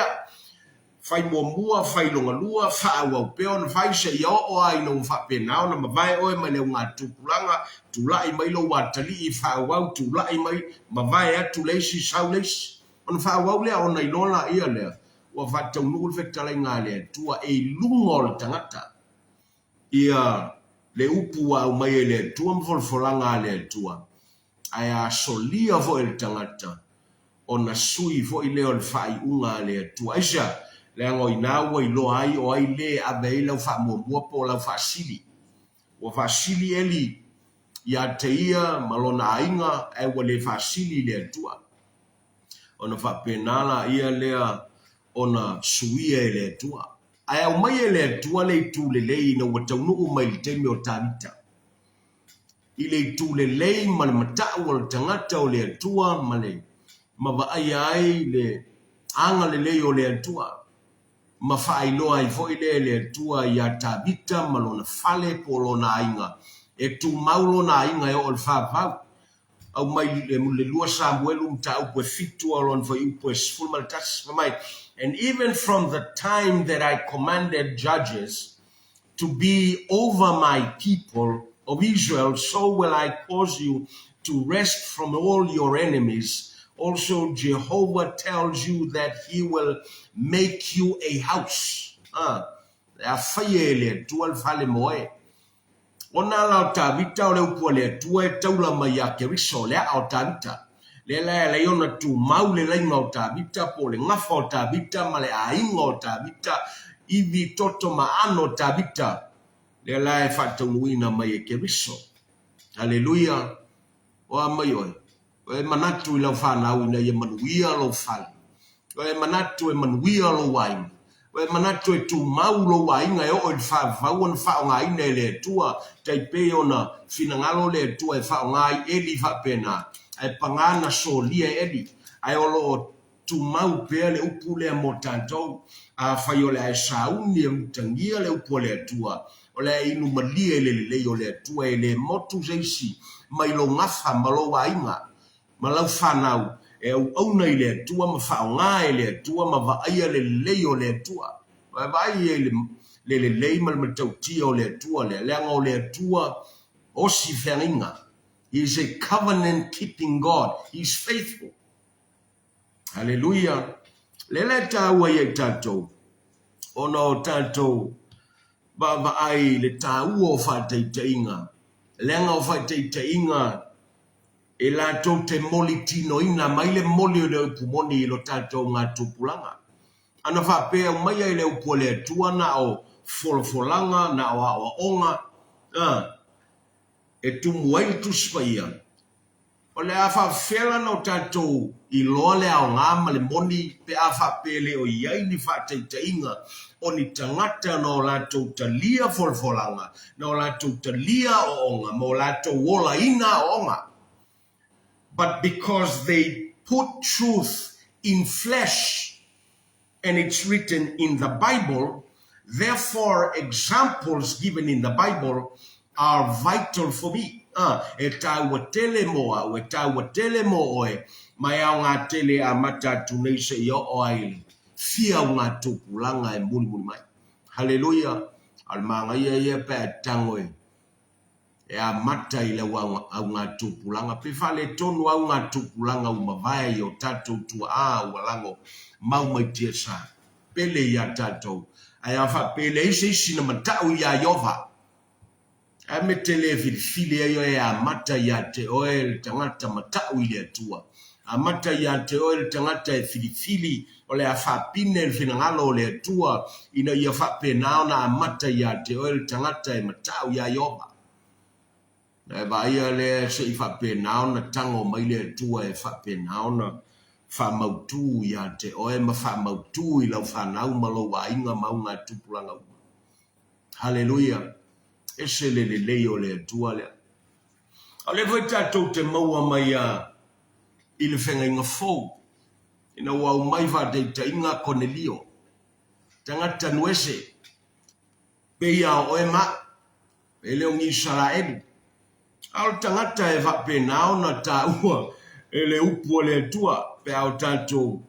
fai mua fai longa lua fa wa peo na fai se yo o ai no fa pe na na vai o mai le nga tu kulanga tu lai mai lo wa tali I fa wa tu lai mai ma vai a tu le si saules on fa wa le on ai lona ia le wa fa tu nu fe tala nga le tu e lungol tangata ia le upu wa mai le tu am fol folanga le tu ai a solia vo el tangata ona sui vo ile on fai unga le tu aisha le ngoi na wo ilo ai o ai le abe le fa mo po la fa sili o fa sili eli ya teia malona ainga e wo le fa sili le tua ona fa penala ia le ona suia le tua ai o mai le tua le tu le no wata no o mai te mi o tanta ile tu le mal mata o tangata o le tua male ma va ai le anga le o le tua ma fai loa I foi le tua ia tabita malona fale polona ainga e tu maulona ainga e ol fa pau au mai le lua Samuel ta upo fitu alon for upo full maltas mai and even from the time that I commanded judges to be over my people of Israel, so will I cause you to rest from all your enemies. Also, Jehovah tells you that he will make you a house. Ona la tabita o le upole tu e taula mai a ke riso le au tabita. Le yona tu maule le inga o tabita po le ngafa o tabita ma le a inga o tabita ivi toto ma ano tabita. Le la e fata unuina mai e ke riso. Hallelujah. O mai oi. E manatu I lau whana au ina I manuia lo whali. E manatu e manuia lo wain. E manatu e tu mau lo wainga e o I whawau an whaonga ina e le tua. Taipe ona finangalo le tua e whaonga I eli whapena. E pangana so lia eli. Ai olo tu mau pea le upu le mo tantou. A whai ole ai sauni e mutangia le upu le tua. Ole inu malia le o le tua e le motu zeisi. Mai lo ngafa malo wainga. Malau whanau e au nei le tua ma whaonga le tua ma vaia le leo le tua. Vai le lei mal ma tautia o le tua le leanga o le tua o si whanginga. He is a covenant keeping God. He is faithful. Hallelujah. Le taua I tatou. Ona o tatou. Ba ai le tau o whateiteinga. Leanga o whateiteinga. E la tau te moli tino ina mai le moli o le upumoni I lo tatou ngā tupulanga. Ana whapea mai ai le upu le tuana o folfolanga na o onga. E tumu ai tu spaia. O le afa fela no tatou I loa le ao ngā ma le moni pe afa pele o iai ni whateiteinga o ni tangata no la tau talia folfolanga. No la tau talia o onga. Mo la tau wola ina o onga. But because they put truth in flesh, and it's written in the Bible, therefore examples given in the Bible are vital for me. E taua tele moa, e taua tele mo oe, mai au ngā tele a mata tuneise I o aile. Fia au ngā tupulanga e muli mai. Hallelujah. Almanga ia pe tangoe. E a mata I le au ngā tupulanga. Pe whale tonu au ngā tupulanga umawai I o tatou tua walango mau mai tia sa. Pele ia tatou. Ai a wha pele isi na matau ia Iova. A me tele fili ai e a mata ia te oe tangata matau I le tua. A mata ia te oe tangata e fili o le a wha pine le finangalo le tua. Ina ia wha penao na a mata ia te oe tangata e matau ia Iova. E vaia le se I whapenao na tango mai le tua e whapenao na whamautu ia te oe ma whamautu I lau whanau malo wa inga mau ngā tupulanga ua. Hallelujah. E se le leo le tua le. A le voi tatou te maua mai a i le whenga fou. Ina wau mai va te tainga Cornelio. Tangata nuese. Peia o e ma. E leo ngi Israel. Al tangata e va penao na ta ua. E le upu o le tua. Pe au tanto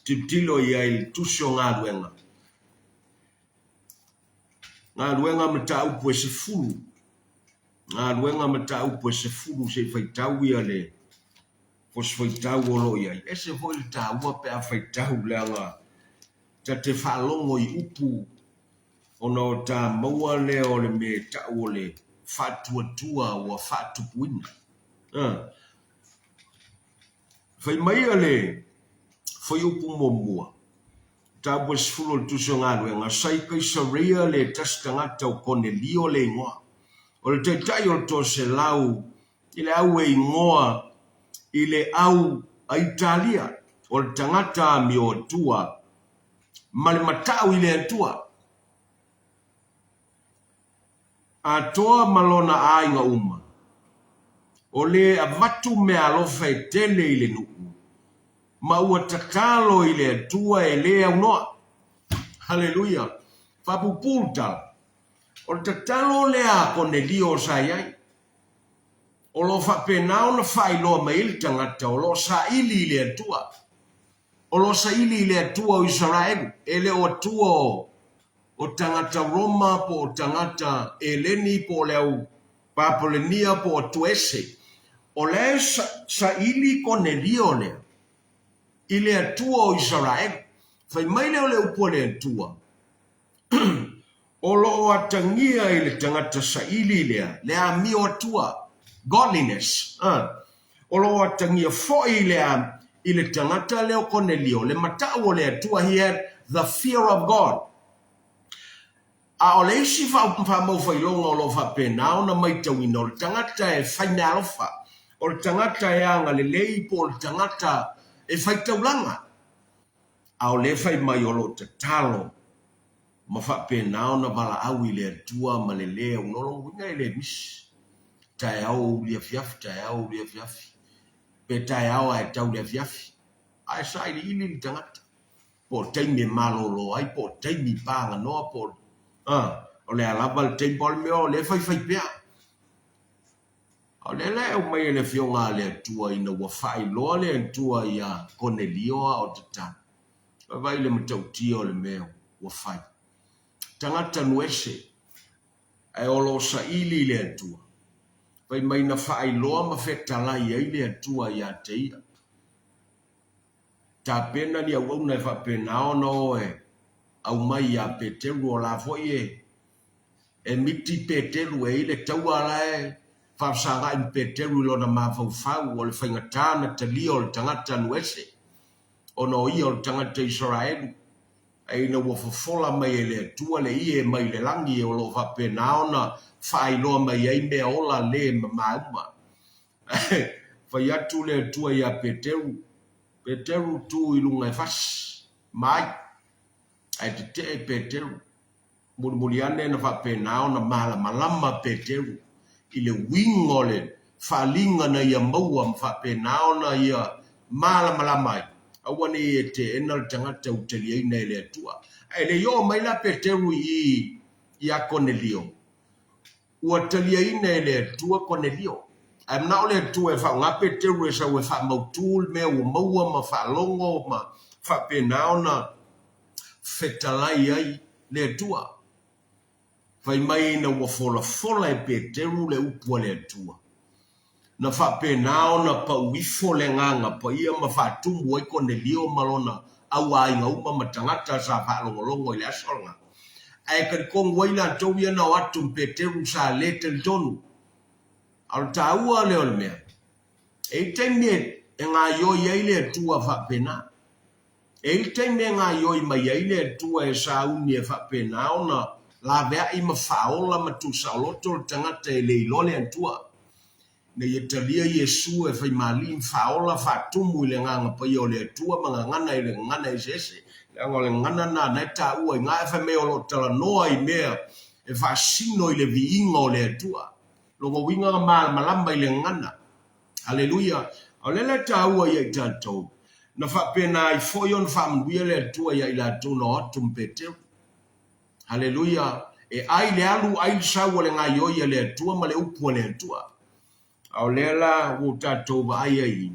tiptilo ia il tusio ngā luenga. Ngā luenga me ta upu e se fulu. Ngā luenga me ta upu e se fulu se whaitau ia le. Po se whaitau o lo ia. E se hoi ta ua pe a whaitau leanga. Ta te whalongo i upu. Ono ta maua leo le me ta o le fatua tua o fatu puina. Fai mai ale foi upu momua. Ta bos fulo tu so ngalo nga sai kai saria le tastanga tau Cornelio le ngoa. O le tai o to se lau ile au e ngoa ile au a Italia o le tangata mi o tua male matau ile tua. A toa malona a inga uma. O le avatu me alofa e tele ile nuku. Ma ua takalo ile tua e lea unoa. Haleluia. Fapupulta. O le takalo lea Cornelio sayai. O lo fapenao na whailoa maili tangata. O lo sa ili ile tua. O lo sa ili ile tua o Israel. Ele o tua o tangata Roma po o tangata Eleni po leo Papolenia po o tuese. O le sa ili Cornelio lea. Ile atua o Israel. Fai mai leo le upo le atua. O lo atangia ile tangata sa ili lea. Le a mi o atua. Godliness. O lo atangia fo ile tangata leo Cornelio. Le matao le atua. He had the fear of God. A o le isi fa mau failonga o lo fa penao na mai tawina. O le tangata e faina alfa. O le tangata e anga le leipo. O le tangata e fai taulanga. Au le fai mai o lo te talo. Ma fa penao na bala au i le atua ma le lea. Unolo winga i le mis. Tai au lia fiafi, tai au lia fiafi. Pe tai au ai tau lia fiafi. Ai sai li ili li tangata. Po teime malolo ai po teime panga noa po. O le alaba le teime pol meo le fai pia. O le le o mai le fionga le atua ina wa fai loa le atua ia Cornelio o te ta. Vai le matautia o le meo wa fai. Tangata nuese ai o lo sa ili le atua. Vai mai na fai loa ma feta lai ai le atua ia te ia. Ta pena ni au na fa pena o no au mai ia Peteru o la foie. E miti Peteru e ile taua lai. Whapsanga in Peteru lo na mawhau o le whaingatana te li o le tangata nuese. O no i o le tangata Israel. E ina wafafola mai e le tua le ie mai le langi o lo whapena o na whailoa mai ei mea ola le mauma. Whai atu le tua ia Peteru. Peteru tu ilunga e fas. Mai. Ai te te Peteru. Muliane na whapena o na malama Peteru. Ile wingo le whalinga na ia maua mwhapena o na ia malamai. Awane e te enal tangata uteli ei nei le atua. E le yo mai la Peteru i a Cornelio. Ua tali ei nei le atua Cornelio. Am na le atua e wha ngā Peteru e sa ue wha mautul mea ua maua ma wha longo ma whapena o na whetalai ai le atua. Fai mai na ua fola e Peteru le upua le atua. Na whapena o na pauifo le nganga pa ia ma whatumu ai Cornelio malona au ai ngā uma matangata sa whalongolongo i le asolanga. Ai karikongo i la tau ia na watu Peteru sa lete le tonu. Al taua leo le mea. E teime e ngā ioi ai le atua whapena. E teime e ngā ioi mai ai le atua e sa uni e whapena o na la vea i ma whaola ma tu sa loto le tangata e le ilole antua. Na ia talia Yesu e whai mali whaola whatumu i le nganga pa ia o le atua ma ngana i le ngana i sese. Le ngana na neta ua i ngā e whai mea o lo tala noa i mea e whaasino i le viinga o le atua. Longo winga malamba i le ngana. Haleluia. O le taua ia I tātou. Na whapena I foion whamnuia le tua ia I la tūna o tumpeteu. Hallelujah. E ai le alu ai sau le ngai oia le tua ma le upu le tua. Au le la o tātou wa ai ai.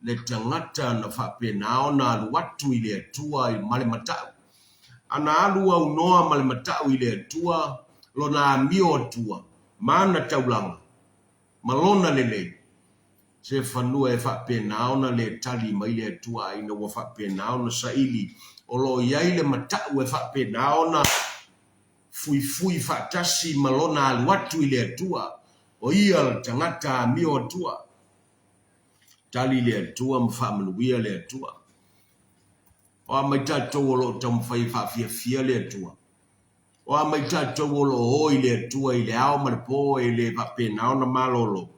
Le tangata na whapena o na alu watu I le tua I male matau. Ana alu au noa male matau I le tua. Lo na mio tua. Mana taulanga. Malona lele. Se whanua e whapena o na le tali mai le tua ina wa whapena o na saili. O lo iai le matau e whapena o na fui whatasi malona alu watu I le tua. O ia tangata mio tua. Tali le tua mwhamanuia le tua. O a mai tātou o lo tamwhai whawhia le tua. O a mai tātou o lo hoi le tua I le ao maripo e le whapena o na malolo.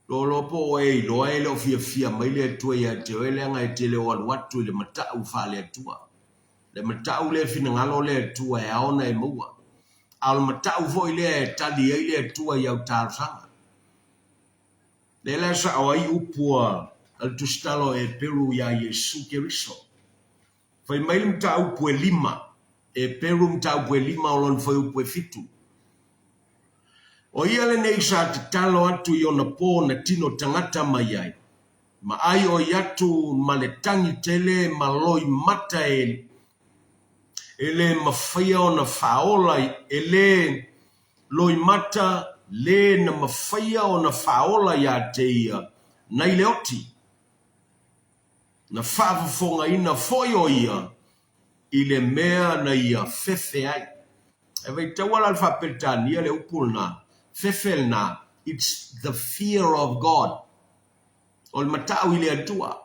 Lo po e lo e lo fia mai le tua ia te o ele anga e te le o alu watu I le matau wha le tua. Le matau le fina ngalo le tua e aona e mua. Al matau vo I le tali e le tua I au tāru sanga. Le la sa o ai upua al tustalo e peru ya Yesu Keriso. Fai mai mta upu e lima. E peru mta upu e lima o lon fai upu e fitu. O ia le nei sa te talo atu I ona pō na tino tangata mai ai. Ma ai o iatu ma le tangi tele ma loi mata e le mawhaia o na whaola e le loi mata le na mawhaia o na whaola ia te ia nei le oti. Na whaafafonga ina foi o ia I le mea na ia fefe ai. E vei tawala alfa petania le upulna. Fefe na. It's the fear of God. O le matau I le atua.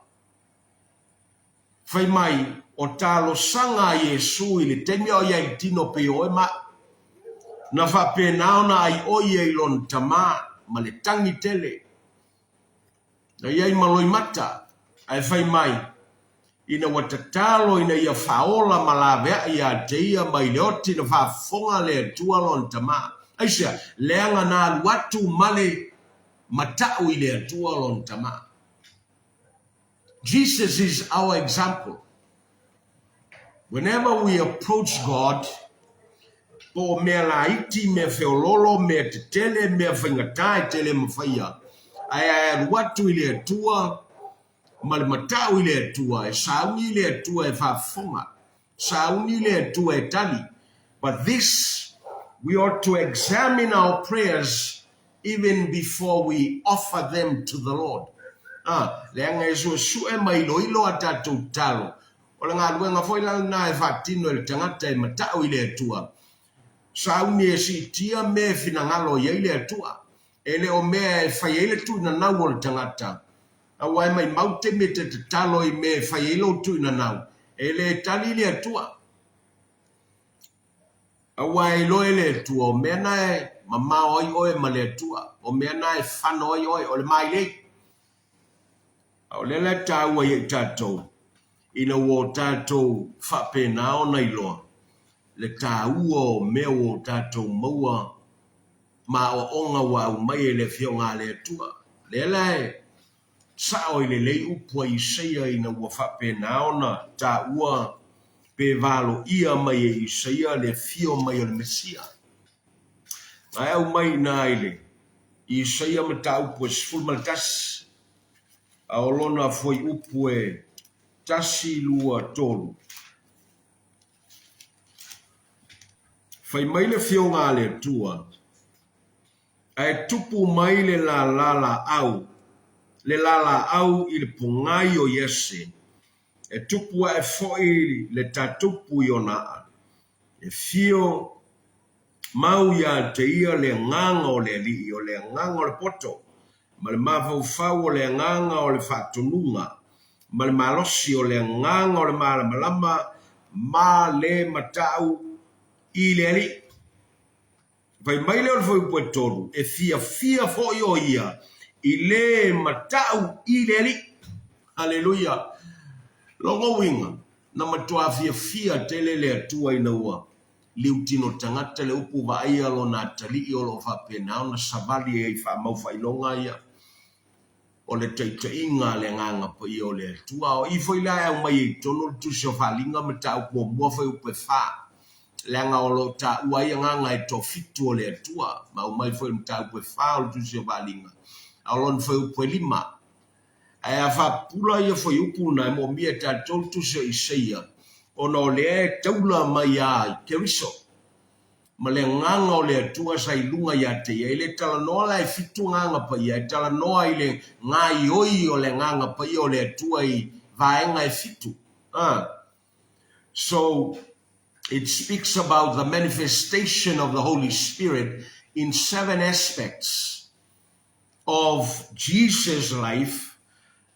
Fai mai o talo sanga Yesu I le temi o ia I tino pe o ma. Na whapena ona ai oia I lon tama ma le tangi tele. Na iai maloi mata. Ai fai mai. Ina watatalo ina ia faola malawea ia te ia mai leoti na whafonga le tua lon tama. Aisha, leanga na watu male matau I le tua lon tama. Jesus is our example. Whenever we approach God, po mea laiti, mea feololo, mea tetele, mea whaingatai, tele mawhaia. Ai watu I le tua, male matau I le tua, e sauni le tua e whafonga. Sauni le tua e tali. But this, we ought to examine our prayers even before we offer them to the Lord. Leanga e su e mai ilo a tātou talo. O le ngā luenga foila na e whatino e tangata e matau I le tua. Sauni e si tia me fina ngalo I le tua. Ele o mea e whai ele tu na nau o le tangata. Awai mai maute me te talo I me whai ele tu na nau. Ele tali le tua. Awai lo ele tua. O mea nae mama oi oi ma le tua. O mea nae whano oi oi o le mai le. O le le tāua I tātou. Ina wo tātou whapena o nei loa. Le tāua o mea o tātou maua. Ma o onga wa au mai e le whionga le tua. Le lai. Sa o le lei upua I seia ina ua whapena o na tāua. Pe valo ia mai e I seia le whio mai o le Mesia. Ai au mai na ile. I seia ma tā upua sifur maltasi. Aolona foi upue tasi lua tolu. Fai mai le whionga le tua. Ai tupu mai le la lala au. Le lala au I le pungai o Yese. E tupu e foi le tatupu I ona. E fio mau ia te ia le nganga o le li o le nganga o le poto. Ma le mawhau o le nganga o le whatununga. Ma le malosi o le nganga o le malamalama. Ma le matau I le ali. Vai mai le o le fwoi toru. E fia fo o ia. I le matau I le ali. Hallelujah. Longo winga. Na matua fia tele le atua ina ua. Liu tino tangata le upu wa aia lo na tali I o lo whapena. Na sabali e I wha mau whailonga ia. o le te inga le nganga pa i o le tua o i foi la au mai tono tu se falinga ma ta mo mo foi upe fa le nga o lo ta ua i nganga e to fitu o le tua ma o mai foi ta upe fa o tu se falinga a lon foi upe lima ai a fa pula i foi upu na mo mi ta tol tu se ia o no le taula mai ai keriso ma le nganga o le tua sai lunga ia te ia le tala noa la e fitu nganga pa ia tala noa i le ngai oi o le nganga pa ia o le tua i vaenga e fitu. So it speaks about the manifestation of the Holy Spirit in 7 aspects of Jesus' life.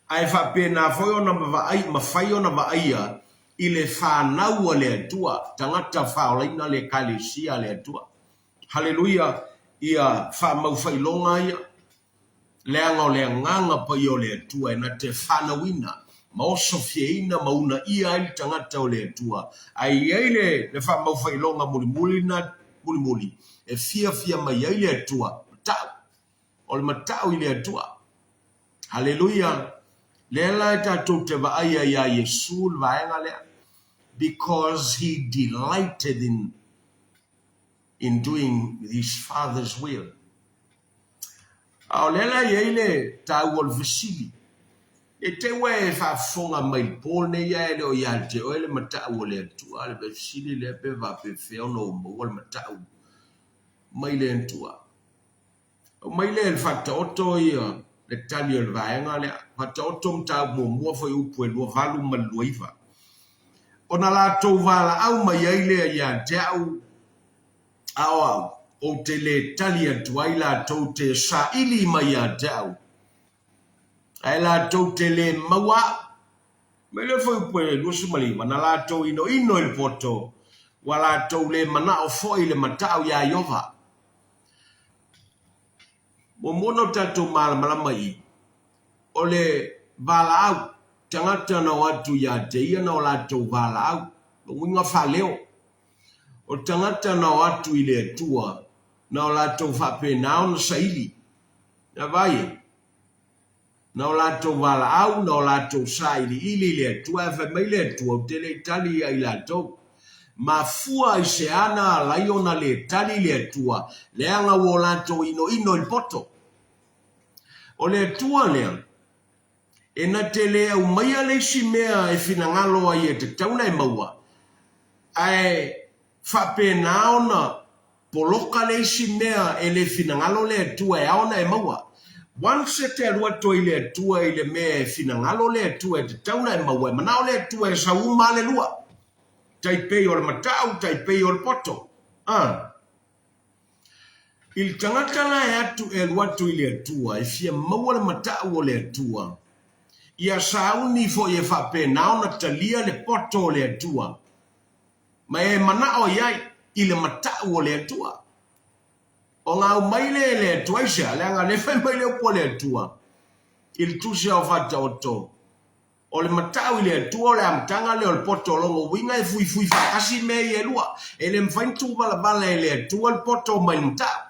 Ai fa pena foi ona ma fai ona vaia i le whanau le atua, tangata whaolaina le kalesia le atua. Hallelujah, ia whamau whailonga ia, leanga o le nganga pa i o le atua, na te whanauina, ma oso fieina mauna ia ili tangata o le atua. Ai eile le whamau whailonga mulimuli na mulimuli, e fia mai eile atua, matau, o le matau i le atua. Hallelujah, lela e tatou te vaaya ia Yesu le vaenga lea, because he delighted in doing his Father's will. Ao lela yeile tau ol vesili. E te we fa fonga mai pone ia ele o ia te o ele matau le tua le vesili le pe va pe feo no mo le matau. Mai le tua. O mai le fata oto ia le tali o vaenga le fata oto mtau mo foi upu e lo valu maluiva. Ona la tau vala au mai eile ia te au o te le tali atu ai la tau te sa ili mai a te au. Ai la tau te le maua. Me le foi pue lusu maliwa na la tau ino il poto. Wa la tau le mana o foi le matau ia iova. Mo mono tatu mala mai. O le vala au. Tangata na watu ia te ia na o la tau vala au. Winga faleo. O tangata na watu ile tua. Na o la tau fape na o na saili. Na vai. Na o la tau vala au. Na o la tau saili. Ili ile tua. Fa meile tua. O tele itali ia ila tau. Ma fua i se ana laiona le tali le tua. Leanga o la tau ino il poto. O le tua lea. E na te lea umaia le si mea e finangalo ai e te tauna e maua. Ai fape naona poloka le si mea e le finangalo le tua e aona e maua. Once te alua toi le tua i le mea e finangalo le tua e te tauna e maua. Manao le tua e sa uma le lua. Taipei o le matau, taipei o le poto. Il tangatala e atu e luatu i le tua e fia maua le matau o le tua. Ia sauni fo e fape naona talia le poto le tua. Ma e manao iai i le matau o le atua. O ngā umaile le atua isa, le anga le whai maile upo le atua. Il tuse au fata o tō. O le matau i le atua o le amtanga le o le poto o longo winga e fui whakasi me i e lua. E le mwhaintu bala e le atua le poto o mai matau.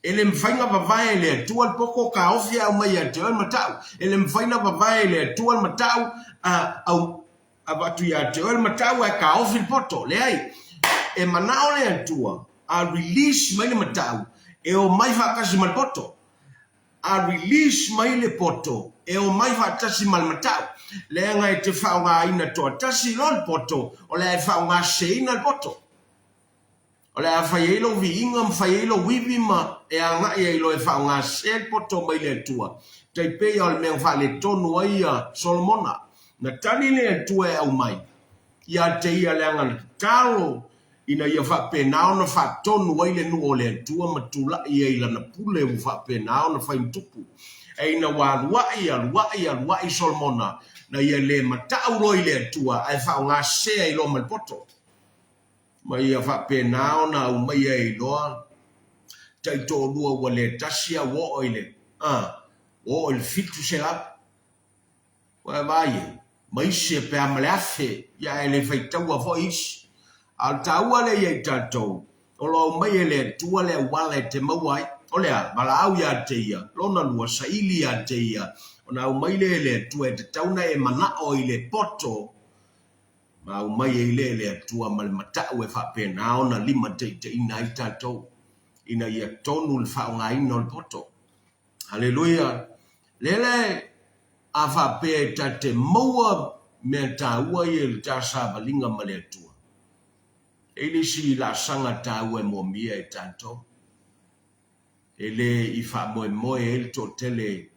E le mwhainga vavai e le atua le poko ka ofia au mai atua le matau. E le mwhainga vavai e le atua le matau au abatu ya te oel matau e ka ofi poto le ai e manao le atua a release mai le matau e o mai fakasi mal poto a release mai le poto e o mai fakasi mal matau le nga e te faunga ina to tasi lol poto o le faunga seina le poto o le failo vi ingam failo wivi ma e anga e lo e faunga se poto mai le atua te pe o le me fa le tonu ai Solomona. Na tani le tua e au mai. Ia te ia leanga na talo. Ina ia whapenao na whatonu waile nuo le tua matula ia ila na pule u whapenao na whaintupu. E ina waluai Solomona. Na ia le matau roi le tua ai whao ngā sea ilo malpoto. Ma ia whapenao na au mai e iloa. Taito lua wa le tasia wo oile. O il fitu se lap. Wa vaie. Maise pe amale afe ya ele faitaua voice al taua le ye tatou o lo mai ele tua le wala te mawai olea Balau ya teia lona lua saili ya teia ona umaile le tua te tauna e manao i le poto ma umai e le tua mal matau e whapena ona lima te ina i tātou ina ia tonu le whaonga ina le poto. Hallelujah. Lele a whape ta te maua mea tā ua i le tā sābalinga ma le tua. Ele si la sanga tā ua mo mia e tātou. Ele i wha moe moe ele to tele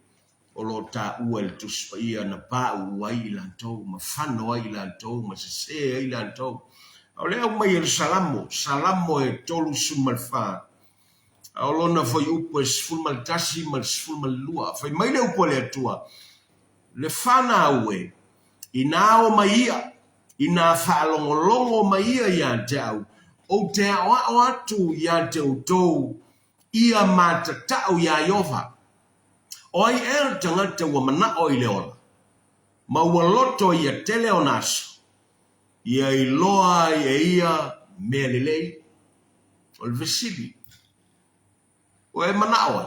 o lo ta ua le tuspaia na pā ua i lantou, ma whano i lantou, ma se i lantou. Au lea umai el salamo e tolu sumal wha. Au lona foi upo e sfulmal tasi mal sfulmal lua. Foi mai le upo le atua. Le whana aue, i nā o maia, i nā whaalongolongo maia ia te au, o te ao atu ia te utou, ia mātatau ia Iova. Oi el tangata wa mana o i leola. Ma ua loto ia tele o naso. Ia i loa ia mea lelei. O le vesili. O e mana oi.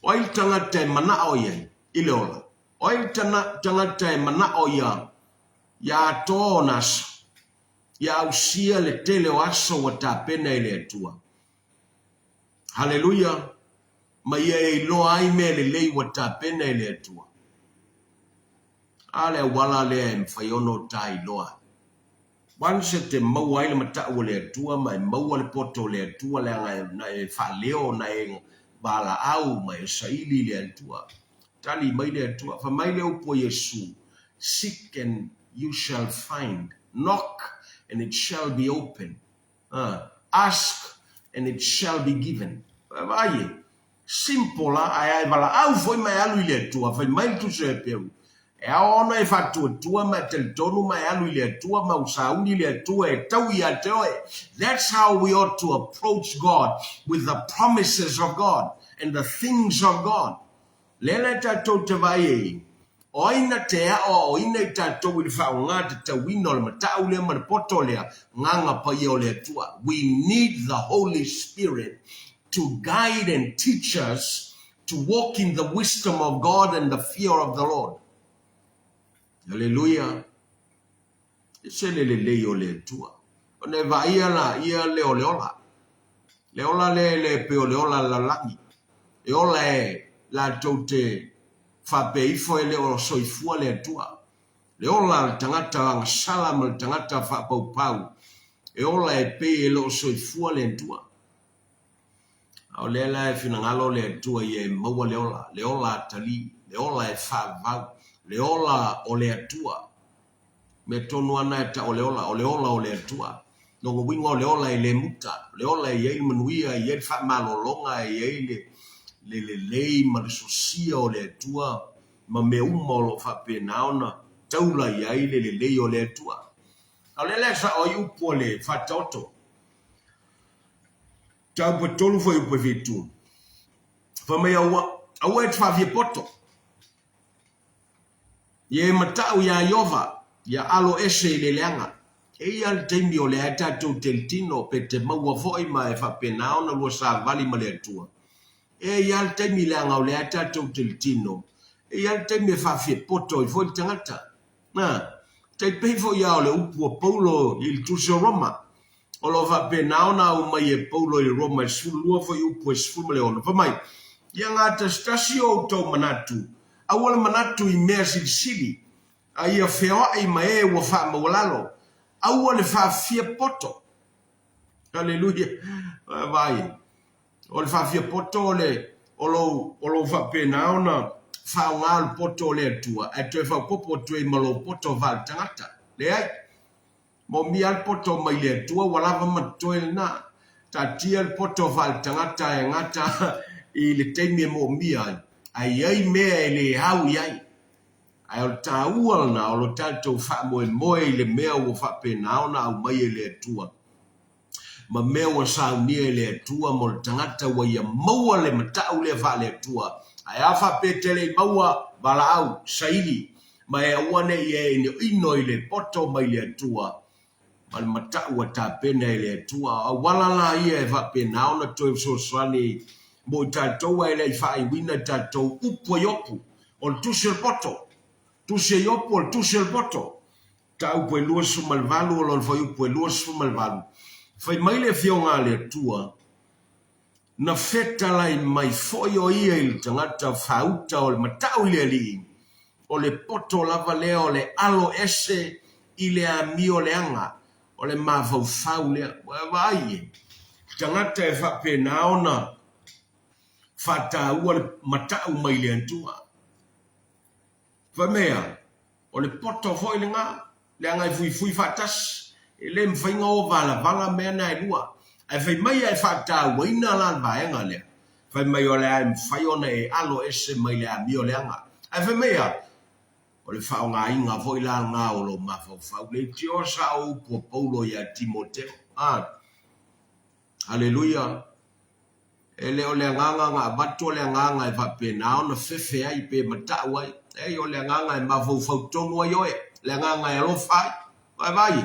Oi tangata e mana o ia i leola. Oi tangata e mana o ia. Ia to o naso. Ia ausia le tele o aso wa ta pena i le atua. Hallelujah. Ma ia e loa ai mea le lei wa ta pena i le atua. Ale wala le e mwhaiono ta i loa. Wanse te maua ai le mata ua le atua, ma e maua le poto le atua le anga na e whaleo na e wala au ma e saili le atua. Tali mai le atua. Fa mai le upo Yesu. Seek and you shall find. Knock and it shall be open. Ask and it shall be given. Vai. Simple ai wala au foi mai alu i le atua. Fai mai tu se peu. E aona e whatua ma te tonu mai alu i le atua ma usauni le atua e tau i a te oe. That's how we ought to approach God with the promises of God and the things of God. Lele tatou te vai e. Oina te ao, oina i tatou i whaonga te tawino le matau lea ma le poto lea nganga pa i o le atua. We need the Holy Spirit to guide and teach us to walk in the wisdom of God and the fear of the Lord. Hallelujah. Se le o le tua. O ne va ia leola. Leola le peo leola la langi. E ola e la tote fa peifo e le o soifua le tua. Leola tangata ang salam tangata fa pau. E ola e pe e lo soifua le tua. Au lela e finangalo le tua ye maua leola. Leola tali. Leola e fa vau. Leola o le atua. Me tonu ana e ta o leola o le atua. Nongo wingo o leola e le muta. Leola e yei manuia e yei fa malolonga e yei le lei ma le sosia o le atua. Ma me uma o lo fa penaona. Taula i ai le lei o le atua. Au lele sa o iupo le fa toto. Tau pa tolu fo iupo vitu. Fa mai awa e fa vie poto. Ye matau ya Iova, ya alo ese le leanga. E al teimi o le atatou teltino pe te maua foi ma e whapenao na lua sa vali ma le atua. E al teimi leanga o le atatou teltino. E al teimi e whawhie poto i foi tangata. Te peifo ia o le upu o Paulo i tuso Roma. O lo whapenao na o mai e Paulo i Roma e sulua foi upu e sfuma le ono. Whamai, ia ngata stasi o tau manatu. Awala manatu i mea sili. A ia wheoa i mae ua wha mawalalo. Awala whawhia poto. Hallelujah. Vai. O le whawhia poto o lo whapena ona whaongalu poto le atua. E tue whaupopo tue malo poto val tangata. Le ai. Mo mial poto mai le atua walava matoe na. Ta tia poto val tangata e ngata i le teimi mo mial. Ai ai mea ele hau iai. Ai o tāua na o lo tātou wha moe le mea o wha penao na au mai ele atua. Ma mea o saunia ele atua mo le tangata wa ia maua le matau le wha le atua. Ai a wha petele maua bala au saili. Ma e awane i e ino i le poto mai le atua. Mal mata ua tapena ele tua wala la ia e va pena ona to so swani mo tatou ele fa I wina tatou upo yopu o tusel poto tuse yopu o tusel poto ta upo luosu malvalu o foi upo luosu malvalu foi mai le fionga le tua na feta lai mai foi o ia il tangata fauta o matau le li o le poto lava le o le alo ese I le amio le anga o le mafau le vai tangata e fa pena ona fata ua le matau mai le antua fa mea o le poto foi le anga fui fatas e le mfainga o vala mea na e lua e fai mai e fata ua ina la vaenga le fai mai o le ai mfai ona e alo ese mai le amio le anga e fai mea o le whao ngā inga foi la ngā o lo mawhau le tio sa o po Paulo ya Timoteo Haleluya e le o le nganga ngā bato le nganga e whapena o na fefe ai pe matau ai e o le nganga e mawhau tonu ai oe le nganga e lo fai vai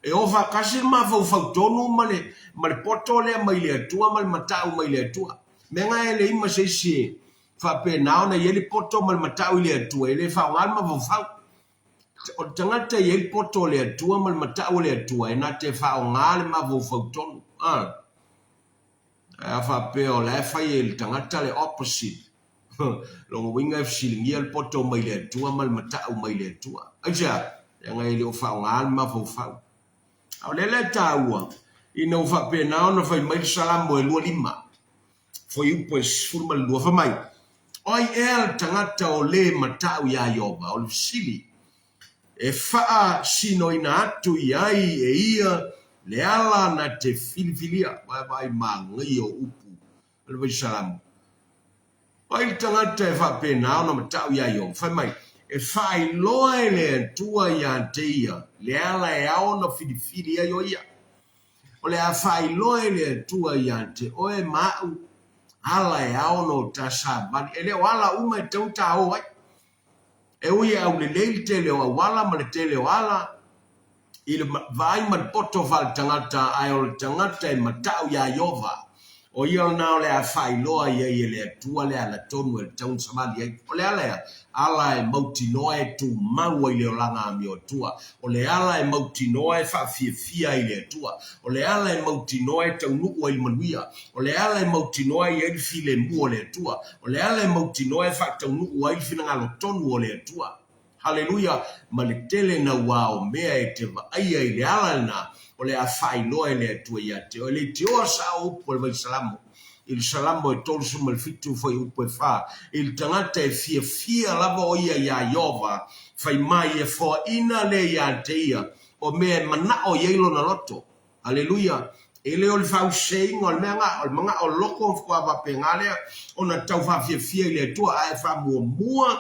e o whakasi mawhau tonu ma le poto le mai le atua ma le matau mai le atua me ngā e le ima se si fa pena ona yeli poto mal matau le atua ele fa ngal ma fa o tangata yeli poto le atua mal matau le atua e na te fa ngal ma fa ton fa pe o le fa yeli tangata le opposite lo winga silingia el poto mai le atua mal matau mai le atua aja nga ele o fa ngal ma fa o le taua ina fa pena ona fa mai salamo e lima foi pues formal do fa mai Oi el tangata o le matau ya yoba o sili e faa sino ina atu iai e ia le ala na te filifilia vai mangi o upu le vai salam oi tangata e faa pena o matau ya yoba fai mai e fai loa le tua ya te ia le ala e ao na filifilia yo ia o le a fai loa le tua ya te oe mau ala e ao no tasa bani ele wala uma e tau tau ai e ui au le leil te leo wala ma le te leo ala ile vai ma poto val tangata ai o tangata e matau ya yova o ia na le a fai loa ia ia le tua le ala tonu e tau samali ai o le ala e mauti noa e tu mau i le langa mi o tua o le ala e mauti noa e fa fia i le tua o le ala e mauti noa e tau nuku i manuia o le ala e mauti noa i e file mu o le tua o le ala e mauti noa e fa tau nuku i fina ngalo tonu o le tua Haleluya ma le tele na wao mea e te vaia i le ala na o le a fai loa e le tua ia te o le tio sa upo le vai salamo il salamo e tolu suma il fitu foi upo e fa il tangata e fia lava o ia Yova fai mai e fo ina le ia te ia o me mana o yeilo na loto Haleluya ele o le fau sein o le manga o loko kwa va pengale o na tau fa fia le tua ai fa mua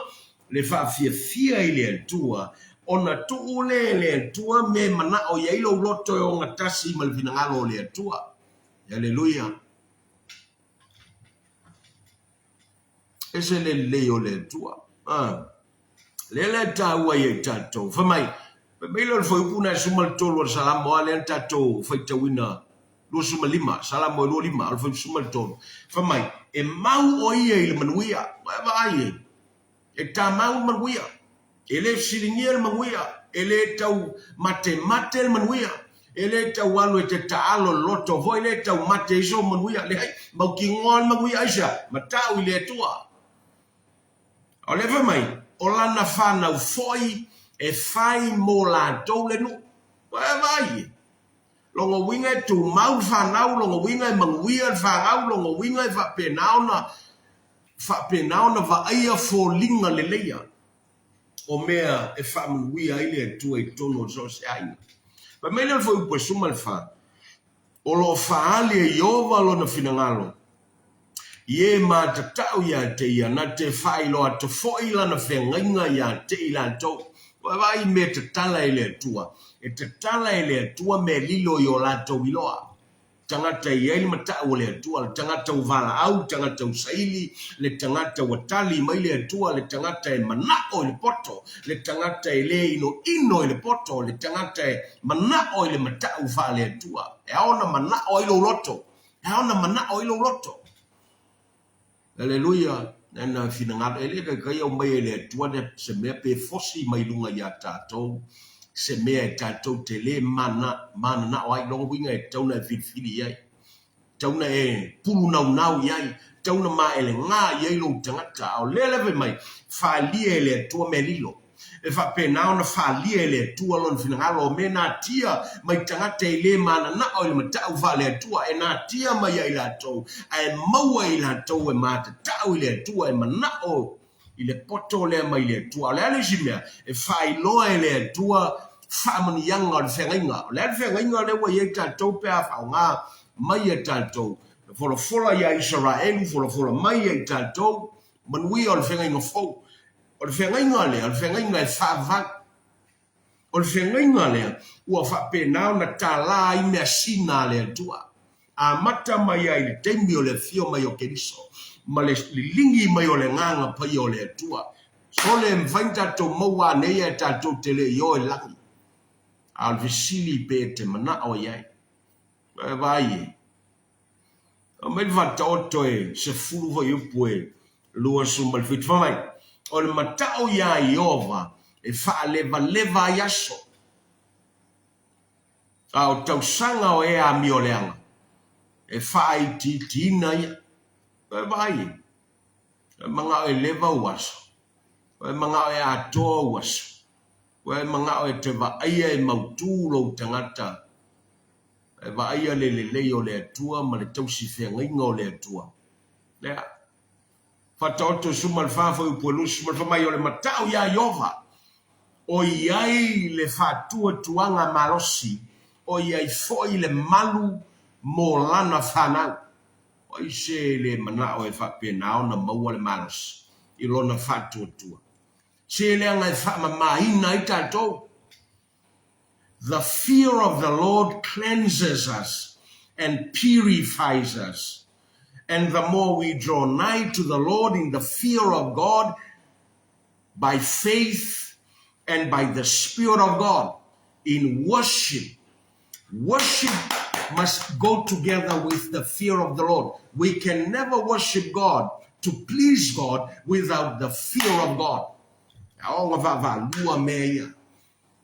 le fa fia i le tua ona tu le tua me mana o yeilo loto o ngatasi mal vinangalo le tua Haleluya ese le leo le tua le taua ye tato fa mai me lo foi una sumal tolo salamo ale tato foi tawina lo sumal lima salamo lo lima al foi sumal tolo fa mai e mau o ia il manuia vai e ta mau manuia ele silingier manuia ele tau mate el manuia ele tau alu e te taalo loto voi ele tau mate iso manuia le mau ki ngon manuia aisha matau ile tua o le mai o lana whanau foi e fai mo la tau le nu vai longo winga e tu mau whanau longo winga e manguia whanau longo winga e fa penaona va aia fo linga le leia o mea e fa manguia ile e tu e tono so se aina pa mele foi upo suma le fa o lo faali e Yova lo na finangalo Ye ma te tau ya te ia na te whai loa te whoila na whengainga ya te ila tau. Wai me te tala ele tua. E te tala ele tua me lilo i o la tau iloa. tangata ia le mata o le atua, le tangata o vala au, tangata o saili, le tangata o tali mai le atua, le tangata e manao le poto, le tangata e le ino le poto, le tangata e manao le mata o vala le atua. E aona manao i lo loto, e aona manao i lo loto. Haleluya. Nana finangalo ele ka mai le atua de se me pe fosi mai lunga ya tatou. Se mea tatou te le mana na o ai longo winga e tauna e filfili ai. Tauna e pulu nau iai. Tauna ma ele ngā iai lo tangata. O lelewe mai, whaalia ele tua me lilo. E whapena ona whaalia ele tua lon finangalo me nā tia mai tangata e le mana na o ele matau whale tua e nā tia mai ai la tau. E maua i la tau e mata tau i le tua e mana o. I le poto le mai le tua. Le ale simea, e whailoa e le tua whamani yanga o le whengainga. Le ale whengainga le wa ye tātou pe a whaunga mai e tātou. Fola ia Israelu, fola mai e tātou. Manui o le whengainga fau. O le whengainga le, o le whengainga e whavak. O le whengainga le, ua whapenao na tālā i mea sina le tua. A mata mai ai le teimi o le fio mai o Keriso. Ma le lingi mai o le nganga pai o le atua. So le mwhainta tō maua nei e tātou te le io e langi. Al visili pe te mana o iai. E vai e. O me vata oto e se furu vai upu e lua sumal fit whamai. O le matao ia i ova e wha leva yaso. A o tausanga o e a mi o leanga. E wha i tina ia. E vai e. E manga o e leva uaso. E manga o e atoa uaso. E manga o e te vaia e mautūlo tangata. E vaia le o le atua ma le tausi whengainga o le atua. Lea. Whataoto sumal whawha upuelu sumal whamai o le matau ia iova. O iai le whatua tuanga malosi. O iai foi le malu mo lana whanau. O i se le manao e whapenao na maua le malos. I lona whatua tua. Se le anga e whamamaina i tātou. The fear of the Lord cleanses us and purifies us. And the more we draw nigh to the Lord in the fear of God, by faith and by the Spirit of God, in worship. Worship must go together with the fear of the Lord. We can never worship God to please God without the fear of God.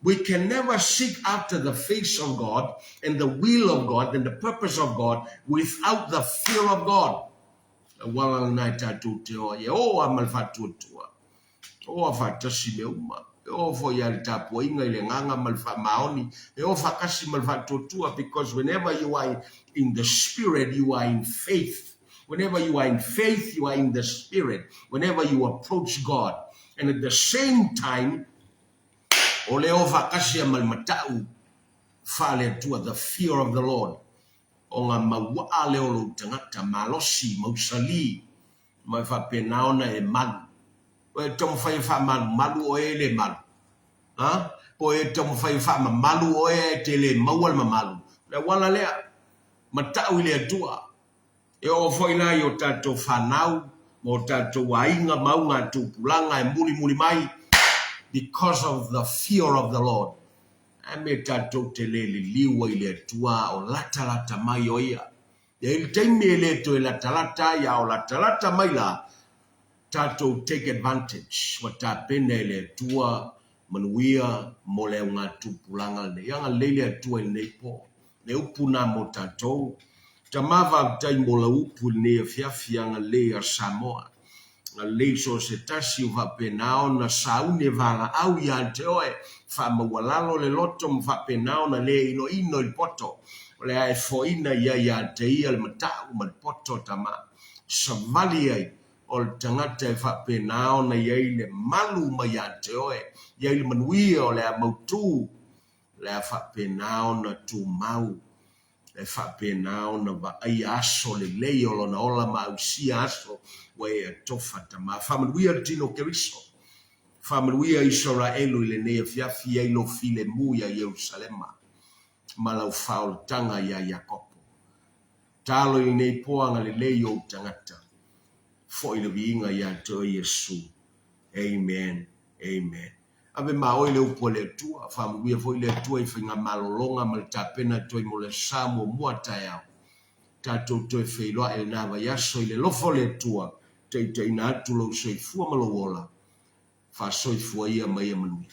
We can never seek after the face of God and the will of God and the purpose of God without the fear of God. Because whenever you are in the Spirit, you are in faith. Whenever you are in faith, you are in the Spirit. Whenever you approach God. And at the same time, the fear of the Lord. Onga mawa leolo tangata malosi mausali mai fa penaona e malu. O tom fai fa malu o ele malu. Ha? O e tom fai fa malu o e tele mawal malu. Le wala lea matau ile tua. E o foi na yo tato fanau mo tato wainga maunga tu pulanga e muli mai because of the fear of the Lord. Ame tato telele liwa ile tua o lata mai oia. E il teime ele to lata ya o lata mai la tato take advantage. Wata pene ele tua manuia mole unga tupulanga le yanga lele tua il nepo. Ne upuna mo tato. Tamava tai mola upu ne fiafianga le a Samoa. Na leiso se tasi uva penao na saune vala au ya te oe fa mawalalo le loto mva penao na le ino il poto le ai foina ya te ia le matau ma poto tama savali ai o le tangata e fa penao na ia le malu ma ya te oe ia le manuia o le amautu le fa penao na tu mau e fa penao na va ai aso le leio lo na ola ma usi aso we tofa tama familia tino Keriso familia Israelu le ne fiafia ilo file mu ya Yerusalema malau faul tanga ya Yakobo talo i nei poanga le leo tangata. Fo i le viinga ia to Yesu. Amen. Amen. Ave maoi le upo le tua, whamuia fo i le tua i whinga malolonga ma le tapena toi mo le samo mua tai au. Tatou toi wheiloa e nawa yaso i le lofo le tua, te ina atu lo soifua malo wola. Fa soifua ia mai manui.